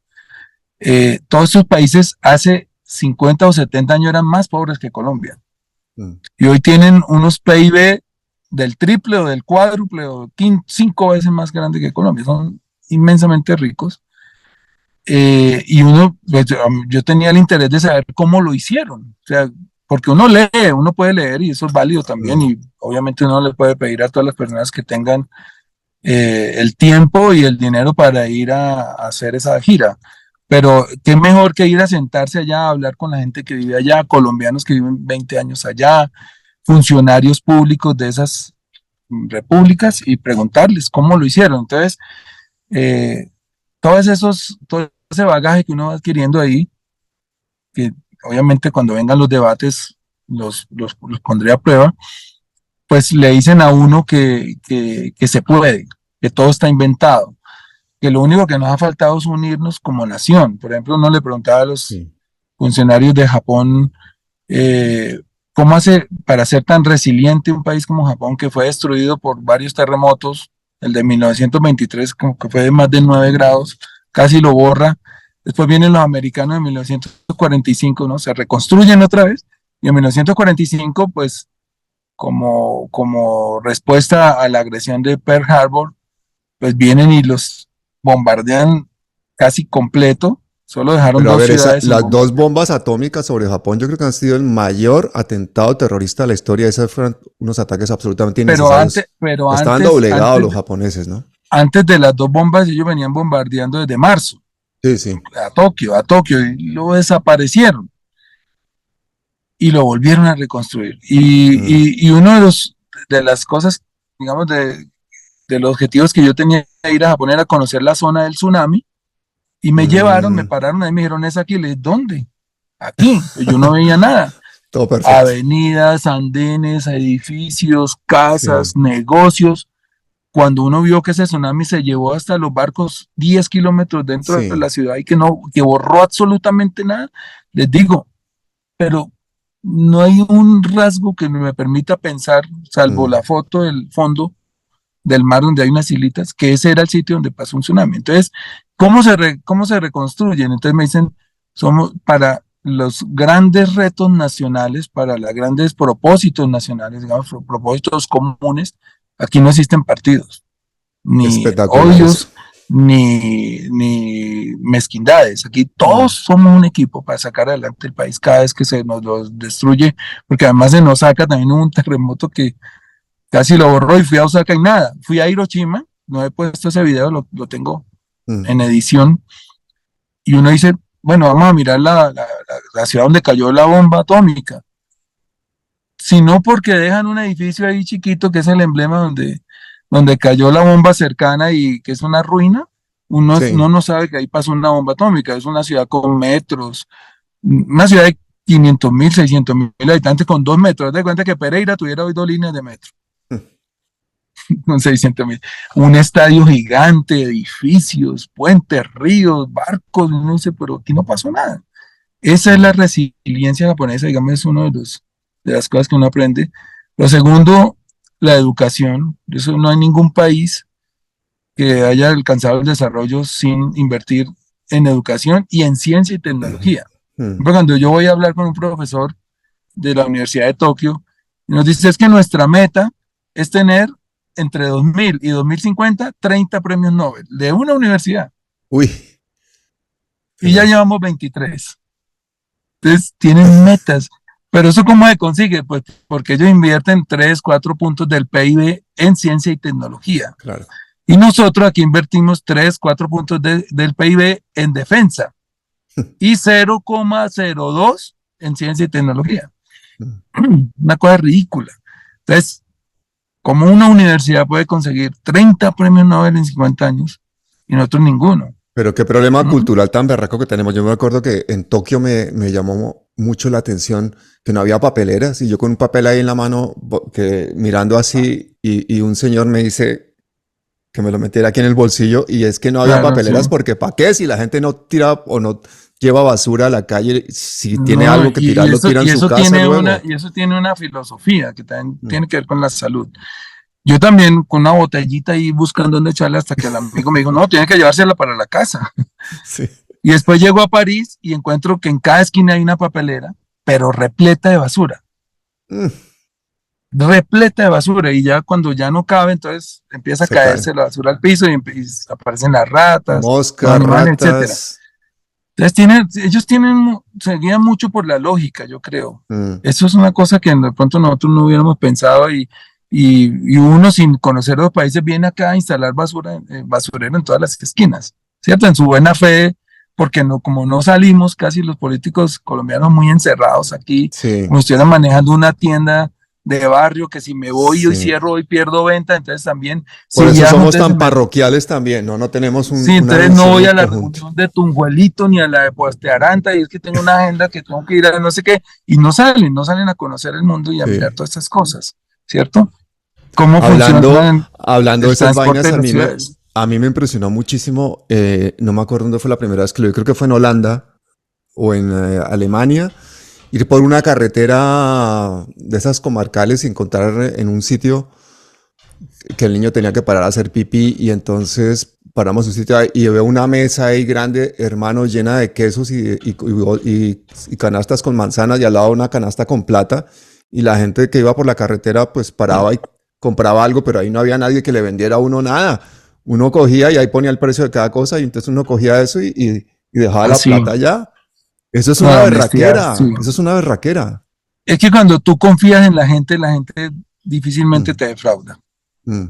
Todos estos países hace 50 o 70 años eran más pobres que Colombia. Mm, Y hoy tienen unos PIB del triple o del cuádruple o 5 veces más grande que Colombia. Son inmensamente ricos. Y uno, pues, yo tenía el interés de saber cómo lo hicieron. O sea, porque uno lee, uno puede leer y eso es válido también. mm, Y obviamente uno le puede pedir a todas las personas que tengan el tiempo y el dinero para ir a hacer esa gira. Pero qué mejor que ir a sentarse allá, a hablar con la gente que vive allá, colombianos que viven 20 años allá, funcionarios públicos de esas repúblicas y preguntarles cómo lo hicieron. Entonces, eh, todo ese bagaje que uno va adquiriendo ahí, que obviamente cuando vengan los debates los pondré a prueba, pues le dicen a uno que se puede, que todo está inventado, que lo único que nos ha faltado es unirnos como nación. Por ejemplo, uno le preguntaba a los sí. funcionarios de Japón, eh, ¿cómo hace para ser tan resiliente un país como Japón que fue destruido por varios terremotos? El de 1923, como que fue de más de 9 grados, casi lo borra. Después vienen los americanos de 1945, ¿no? Se reconstruyen otra vez. Y en 1945, pues, como respuesta a la agresión de Pearl Harbor, pues vienen y los bombardean casi completo. Solo dejaron Pero a dos ver, ciudades sin las dos bombardear. bombas atómicas sobre Japón, yo creo que han sido el mayor atentado terrorista de la historia. Esos fueron unos ataques absolutamente innecesarios. Pero Estaban doblegados los japoneses, ¿no? antes de las dos bombas, ellos venían bombardeando desde marzo Sí, sí. a Tokio, y lo desaparecieron y lo volvieron a reconstruir. Mm, Y uno de las cosas, digamos, de los objetivos que yo tenía de ir a Japón era conocer la zona del tsunami y me llevaron, me mm, pararon ahí, me dijeron, ¿es aquí? ¿Les dónde? Aquí. Pues yo no veía nada. todo perfecto. Avenidas, andenes, edificios, casas, Sí. negocios. Cuando uno vio que ese tsunami se llevó hasta los barcos 10 kilómetros dentro de Sí. la ciudad y que no, que borró absolutamente nada, les digo, pero no hay un rasgo que me permita pensar, salvo Mm, la foto del fondo del mar donde hay unas islitas, que ese era el sitio donde pasó un tsunami. Entonces, cómo se reconstruyen? Entonces me dicen, somos para los grandes retos nacionales, para los grandes propósitos nacionales, digamos, propósitos comunes, aquí no existen partidos, ni espectacular eso. odios, ni mezquindades. Aquí Mm, todos somos un equipo para sacar adelante el país cada vez que se nos lo destruye, porque además se nos saca también un terremoto que casi lo borró y fui a Osaka y nada. Fui a Hiroshima, no he puesto ese video, lo tengo mm. en edición, y uno dice, bueno, vamos a mirar la ciudad donde cayó la bomba atómica, sino porque dejan un edificio ahí chiquito que es el emblema donde cayó la bomba cercana y que es una ruina. Uno Sí. no sabe que ahí pasó una bomba atómica, es una ciudad con metros, una ciudad de 500.000, 600.000 habitantes con 2 metros. De cuenta que Pereira tuviera hoy 2 líneas de metro. Mm, Con 600.000. Un estadio gigante, edificios, puentes, ríos, barcos, no sé, pero aquí no pasó nada. Esa es la mm. resiliencia japonesa, digamos, es uno de los. de las cosas que uno aprende. Lo segundo, la educación. Eso no hay ningún país que haya alcanzado el desarrollo sin invertir en educación y en ciencia y tecnología. Mm. Cuando yo voy a hablar con un profesor de la Universidad de Tokio, nos dice es que nuestra meta es tener entre 2000 y 2050 30 premios Nobel de una universidad. Uy, Y ya pero, llevamos 23. Entonces tienen metas. Pero eso cómo se consigue? Pues porque ellos invierten 3, 4 puntos del PIB en ciencia y tecnología. claro. Y nosotros aquí invertimos 3, 4 puntos del PIB en defensa y 0,02 en ciencia y tecnología. Una cosa ridícula. Entonces, ¿cómo una universidad puede conseguir 30 premios Nobel en 50 años y nosotros ninguno? Pero qué problema cultural tan berraco que tenemos. Yo me acuerdo que en Tokio me llamó mucho la atención que no había papeleras y yo con un papel ahí en la mano, que mirando así y un señor me dice que me lo metiera aquí en el bolsillo y es que no había Claro, sí. papeleras porque ¿para qué? Si la gente no tira o no lleva basura a la calle, si tiene No, algo que tirar, lo tira en su casa luego. y eso tiene una filosofía que también Mm. tiene que ver con la salud. Yo también con una botellita ahí buscando dónde echarla hasta que el amigo me dijo, no, tiene que llevársela para la casa. Sí. Y después llego a París y encuentro que en cada esquina hay una papelera, pero repleta de basura. Mm. Repleta de basura. Y ya cuando ya no cabe, entonces empieza a Se cae. caerse la basura al piso y aparecen las ratas, los Moscas, animales, etcétera. ratas. Entonces ellos se guían mucho por la lógica, yo creo. Mm. Eso es una cosa que de pronto nosotros no hubiéramos pensado y uno sin conocer los países viene acá a instalar basurero en todas las esquinas, ¿cierto? En su buena fe, porque no, como no salimos casi los políticos colombianos muy encerrados aquí, Sí, como si estuvieran manejando una tienda de barrio que si me voy y sí. cierro hoy pierdo venta, entonces también Por si eso ya somos monté tan parroquiales también, ¿no? No tenemos sí, una entonces no visión voy en a la conjunto. reunión de Tunjuelito ni a la de Pueste Aranta y es que tengo una agenda que tengo que ir a no sé qué y no salen a conocer el mundo y a mirar Sí. todas estas cosas, ¿cierto? ¿Cómo Hablando, funciona hablando de el esas transporte vainas, de las ciudades? a mí me impresionó muchísimo, no me acuerdo dónde fue la primera vez que lo vi, creo que fue en Holanda o en Alemania, ir por una carretera de esas comarcales y encontrar en un sitio que el niño tenía que parar a hacer pipí y entonces paramos un sitio ahí y veo una mesa ahí grande, hermano, llena de quesos y canastas con manzanas y al lado una canasta con plata y la gente que iba por la carretera pues paraba y compraba algo, pero ahí no había nadie que le vendiera a uno nada. Uno cogía y ahí ponía el precio de cada cosa y entonces uno cogía eso y dejaba la Así, plata allá. Eso es una la honestidad, sí. berraquera, eso es una berraquera. Es que cuando tú confías en la gente difícilmente Mm, te defrauda. mm,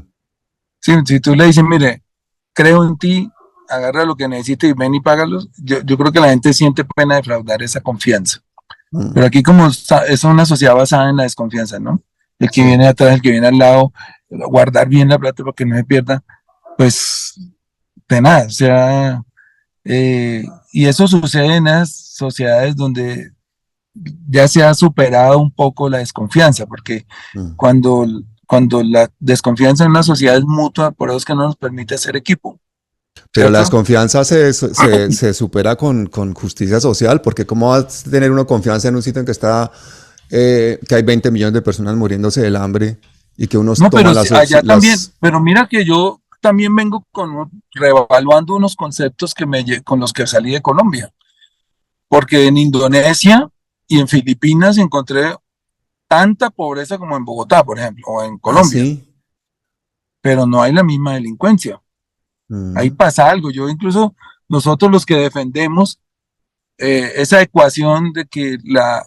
Sí, si tú le dices, mire, creo en ti, agarra lo que necesites y ven y págalos, yo creo que la gente siente pena defraudar esa confianza. mm. Pero aquí como es una sociedad basada en la desconfianza, ¿no? El que Sí. viene atrás, el que viene al lado, guardar bien la plata para que no se pierda, pues de nada, o sea, y eso sucede en las sociedades donde ya se ha superado un poco la desconfianza, porque Mm. cuando, cuando la desconfianza en una sociedad es mutua, por eso es que no nos permite hacer equipo, Pero la ¿cierto? desconfianza se supera con justicia social, porque ¿cómo vas a tener uno confianza en un sitio en que está, que hay 20 millones de personas muriéndose del hambre y que unos No, toman pero allá también, las... pero mira que yo también vengo reevaluando unos conceptos con los que salí de Colombia, porque en Indonesia y en Filipinas encontré tanta pobreza como en Bogotá, por ejemplo, o en Ah, Colombia, sí. pero no hay la misma delincuencia. Ahí Mm. pasa algo. Yo incluso nosotros los que defendemos esa ecuación de que la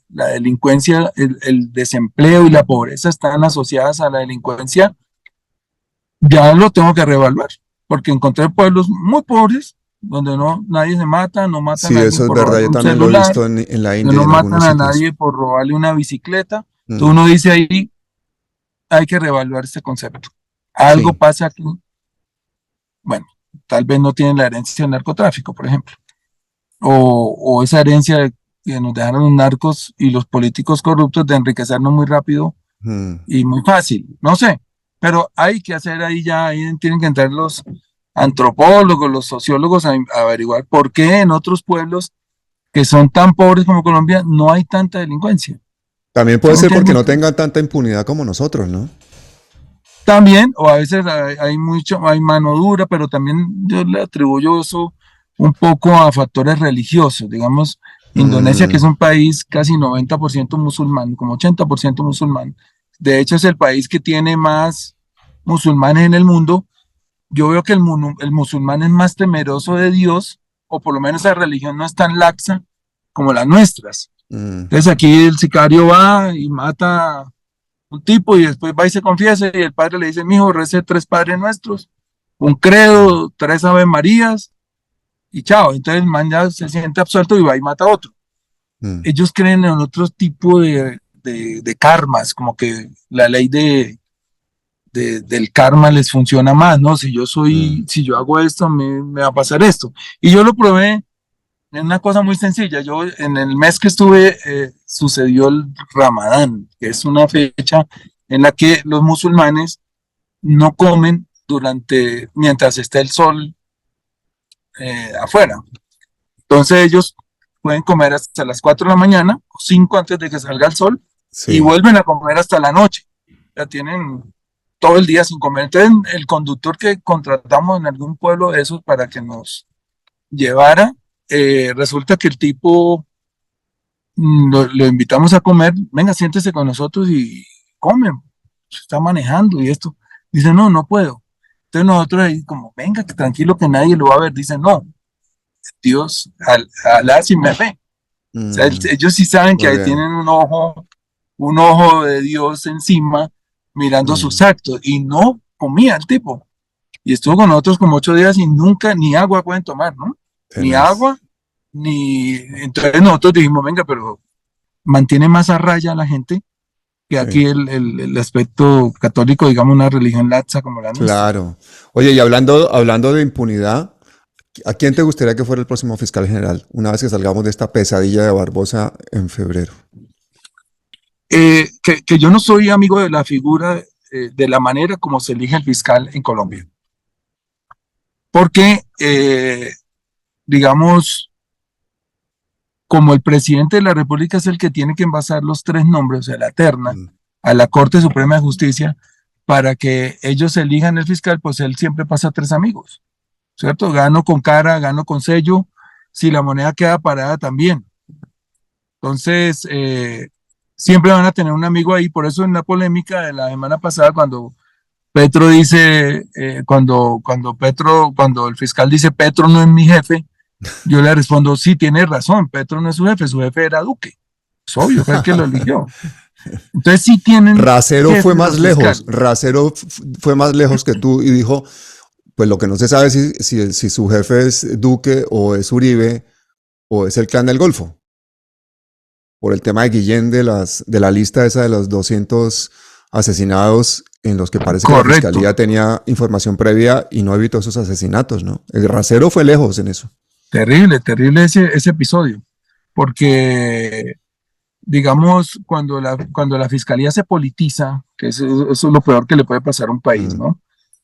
delincuencia, el desempleo y la pobreza están asociadas a la delincuencia, ya lo tengo que reevaluar, porque encontré pueblos muy pobres donde no nadie se mata, no matan Sí, a alguien eso es por verdad. robarle Yo un también lo he celular, visto en la que India y no en matan algunos a sitios. nadie por robarle una bicicleta. Entonces Mm. uno dice ahí, hay que reevaluar este concepto. Algo Sí. pasa aquí, bueno, tal vez no tienen la herencia del narcotráfico, por ejemplo, o esa herencia que nos dejaron los narcos y los políticos corruptos de enriquecernos muy rápido Mm. y muy fácil, no sé, pero hay que hacer ahí ya, ahí tienen que entrar los antropólogos, los sociólogos a averiguar por qué en otros pueblos que son tan pobres como Colombia no hay tanta delincuencia. También puede Son ser que hay porque no mucho, tengan tanta impunidad como nosotros, ¿no? también, o a veces hay mano dura, pero también yo le atribuyo eso un poco a factores religiosos. Digamos, Indonesia, que es Mm, un país casi 90% musulmán, como 80% musulmán, de hecho es el país que tiene más musulmanes en el mundo. Yo veo que el musulmán es más temeroso de Dios, o por lo menos esa religión no es tan laxa como las nuestras. mm, Entonces aquí el sicario va y mata un tipo y después va y se confiesa y el padre le dice, mijo, rece 3 Padres Nuestros, un mm, credo, 3 Ave Marías y chao. Entonces el man ya se siente absuelto y va y mata a otro. mm, Ellos creen en otro tipo de karmas, como que la ley del karma les funciona más, ¿no? mm. Si yo hago esto, me va a pasar esto. Y yo lo probé en una cosa muy sencilla. Yo en el mes que estuve sucedió el Ramadán, que es una fecha en la que los musulmanes no comen mientras esté el sol afuera. Entonces ellos pueden comer hasta las 4 de la mañana, o 5 antes de que salga el sol, y Sí, vuelven a comer hasta la noche. Ya tienen todo el día sin comer. Entonces el conductor que contratamos en algún pueblo de esos para que nos llevara, resulta que el tipo lo invitamos a comer, venga, siéntese con nosotros y comen, se está manejando y esto. Dice, no, no puedo. Entonces nosotros ahí como, venga, que tranquilo que nadie lo va a ver. Dice, no, Dios, Alá sí me ve. O sea, mm, ellos sí saben que muy ahí bien. tienen un ojo de Dios encima mirando sus Mm, actos y no comía el tipo. Y estuvo con nosotros como 8 días y nunca ni agua pueden tomar, ¿no? Ni tenaz. agua, ni... Entonces nosotros dijimos, venga, pero mantiene más a raya a la gente que Sí, aquí el aspecto católico, digamos, una religión laxa como la nuestra. claro. Oye, y hablando de impunidad, ¿a quién te gustaría que fuera el próximo fiscal general una vez que salgamos de esta pesadilla de Barbosa en febrero? Que yo no soy amigo de la figura, de la manera como se elige el fiscal en Colombia, porque, digamos, como el presidente de la República es el que tiene que envasar los 3 nombres, o sea, la terna, Mm, a la Corte Suprema de Justicia, para que ellos elijan el fiscal, pues él siempre pasa 3 amigos, ¿cierto? Gano con cara, gano con sello, si la moneda queda parada también. Entonces, siempre van a tener un amigo ahí, por eso en la polémica de la semana pasada, cuando Petro dice, cuando el fiscal dice Petro no es mi jefe, yo le respondo, sí, tiene razón, Petro no es su jefe era Duque. Es obvio, fue el que lo eligió. Entonces sí tienen Racero fue jefe más los lejos, fiscales. fue más lejos que tú y dijo, pues lo que no se sabe es si su jefe es Duque o es Uribe o es el Clan del Golfo, por el tema de Guillén de la lista esa de los 200 asesinados en los que parece que la Correcto. fiscalía tenía información previa y no evitó esos asesinatos, ¿no? El Racero fue lejos en eso. Terrible, terrible ese episodio. Porque, digamos, cuando la fiscalía se politiza, que eso es lo peor que le puede pasar a un país, Mm, ¿no?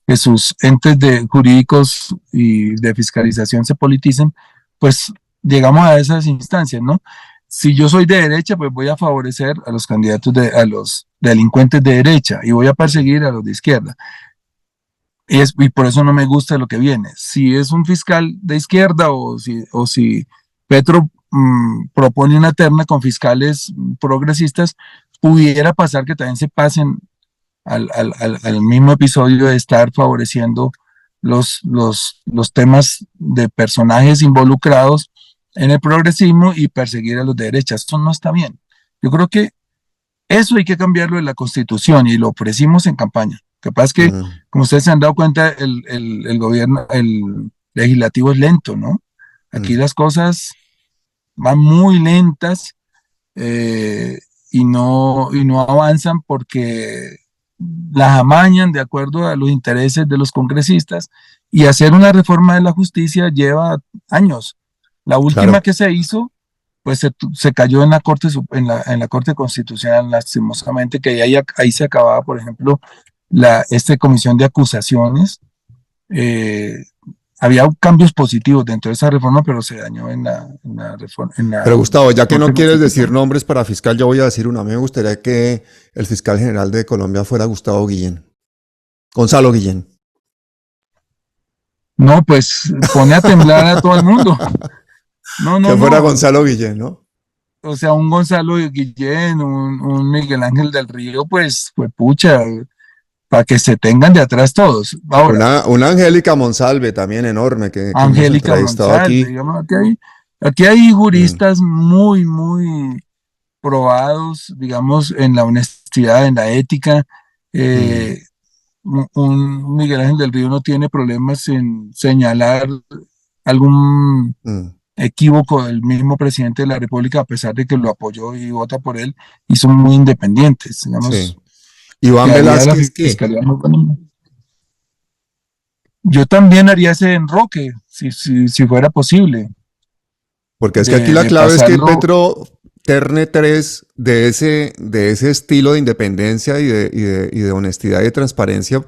Que sus entes jurídicos y de fiscalización se politicen, pues llegamos a esas instancias, ¿no? Si yo soy de derecha, pues voy a favorecer a los a los delincuentes de derecha y voy a perseguir a los de izquierda. Y por eso no me gusta lo que viene. Si es un fiscal de izquierda o si Petro propone una terna con fiscales progresistas, pudiera pasar que también se pasen al mismo episodio de estar favoreciendo los temas de personajes involucrados en el progresismo y perseguir a los de derecha. Eso no está bien. Yo creo que eso hay que cambiarlo en la Constitución y lo ofrecimos en campaña. Lo que pasa es que, mm, como ustedes se han dado cuenta, el gobierno, el legislativo es lento, ¿no? Aquí mm. las cosas van muy lentas, eh, y no avanzan porque las amañan de acuerdo a los intereses de los congresistas y hacer una reforma de la justicia lleva años. La última Claro. que se hizo, pues se cayó en la en la Corte Constitucional, lastimosamente, que ahí se acababa, por ejemplo, esta comisión de acusaciones. eh, había cambios positivos dentro de esa reforma, pero se dañó en la reforma. Pero Gustavo, ya que no quieres decir nombres para fiscal, yo voy a decir uno. A mí me gustaría que el fiscal general de Colombia fuera Gustavo Guillén. Gonzalo Guillén. No, pues pone a temblar a todo el mundo. No, Que no, fuera no. Gonzalo Guillén, ¿no? O sea, un Gonzalo Guillén, un Miguel Ángel del Río, pues pucha, para que se tengan de atrás todos. Ahora, Una Angélica Monsalve también enorme que hemos Angélica entrevistado Monsalve, aquí. digamos, aquí hay Mm, juristas muy, muy probados, digamos, en la honestidad, en la ética. mm, Eh, un Miguel Ángel del Río no tiene problemas en señalar algún mm, equívoco del mismo presidente de la República, a pesar de que lo apoyó y vota por él, y son muy independientes, digamos, sí. Iván que haría la Velázquez, ¿qué? fiscalía muy buena. Yo también haría ese enroque, si fuera posible, Porque es que aquí la de clave es que pasarlo. Petro terne tres de ese estilo de independencia y de honestidad y de transparencia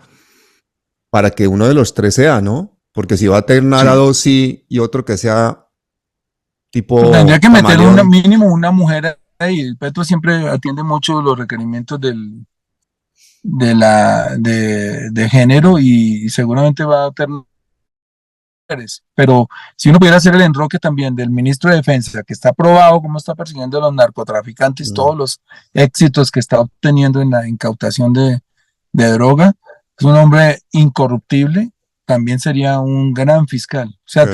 para que uno de los tres sea, ¿no? Porque si va a ternar a Sí, dos sí y otro que sea tendría tipo que meter camaleón. mínimo una mujer ahí. El Petro siempre atiende mucho los requerimientos de género y seguramente va a tener mujeres. Pero si uno pudiera hacer el enroque también del ministro de Defensa, que está probado cómo está persiguiendo a los narcotraficantes, Mm, todos los éxitos que está obteniendo en la incautación de droga, es un hombre incorruptible, también sería un gran fiscal. O sea, sí.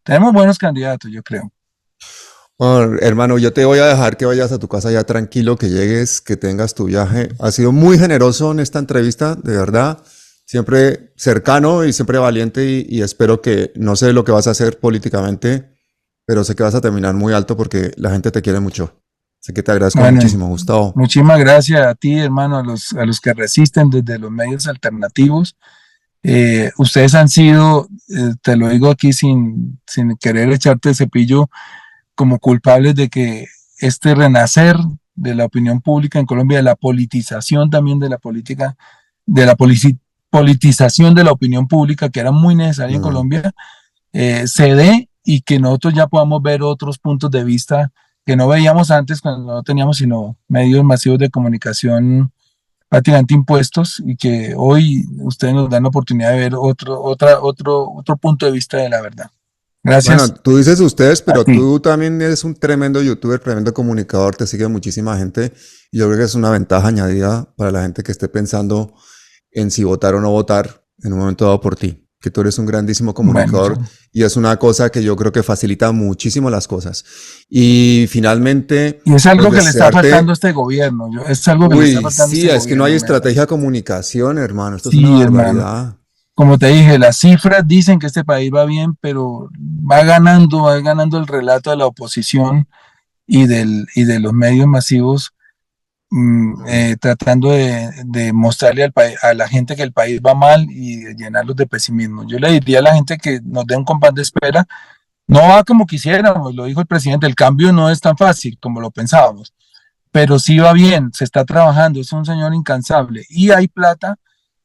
tenemos buenos candidatos, yo creo. Bueno, hermano, yo te voy a dejar que vayas a tu casa ya tranquilo, que llegues, que tengas tu viaje. Has sido muy generoso en esta entrevista, de verdad. Siempre cercano y siempre valiente y espero que, no sé lo que vas a hacer políticamente, pero sé que vas a terminar muy alto porque la gente te quiere mucho. Así que te agradezco Bueno, muchísimo, Gustavo. muchísimas gracias a ti, hermano, a los que resisten desde los medios alternativos. Ustedes han sido, te lo digo aquí sin querer echarte el cepillo, como culpables de que este renacer de la opinión pública en Colombia, de la politización también de la política, de la politización de la opinión pública, que era muy necesaria en Mm. Colombia, se dé y que nosotros ya podamos ver otros puntos de vista que no veíamos antes cuando no teníamos sino medios masivos de comunicación prácticamente impuestos y que hoy ustedes nos dan la oportunidad de ver otro punto de vista de la verdad. Bueno, Gracias tú dices ustedes, a pero ti. tú también eres un tremendo youtuber, tremendo comunicador, te sigue muchísima gente y yo creo que es una ventaja añadida para la gente que esté pensando en si votar o no votar en un momento dado por ti, que tú eres un grandísimo Bueno, comunicador y es una cosa que yo creo que facilita muchísimo las cosas. Y finalmente, y es pues algo que le está faltando a desearte, este gobierno. Es algo que le está uy, faltando a sí, este es que no hay gobierno. estrategia de comunicación, hermano, esto es una Sí, hermano. barbaridad. Como te dije, las cifras dicen que este país va bien, pero va ganando el relato de la oposición y de los medios masivos, tratando de mostrarle a la gente que el país va mal y de llenarlos de pesimismo. Yo le diría a la gente que nos dé un compás de espera. No va como quisiéramos, lo dijo el presidente, el cambio no es tan fácil como lo pensábamos, pero sí va bien, se está trabajando, es un señor incansable y hay plata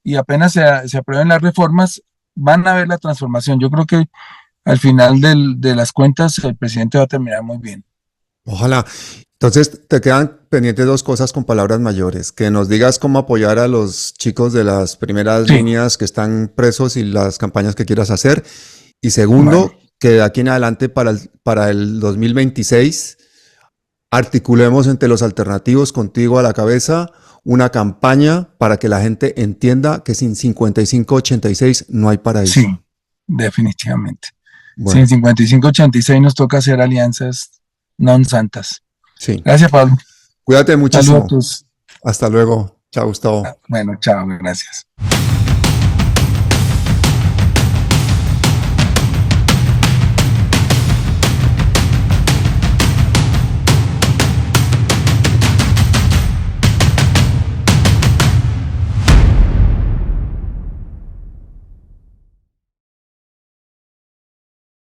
y apenas se aprueben las reformas, van a ver la transformación. Yo creo que al final de las cuentas el presidente va a terminar muy bien. Ojalá. Entonces, te quedan pendientes dos cosas con palabras mayores. Que nos digas cómo apoyar a los chicos de las primeras Sí, líneas que están presos y las campañas que quieras hacer. Y bueno, segundo, que de aquí en adelante para el 2026 articulemos entre los alternativos contigo a la cabeza una campaña para que la gente entienda que sin 5586 no hay sí, paraíso. definitivamente. Sí, en Bueno, 5586 nos toca hacer alianzas non santas. sí. Gracias, Pablo. Cuídate Saludos a muchísimo. tus. Hasta luego. Chao, Gustavo. Bueno, chao, gracias.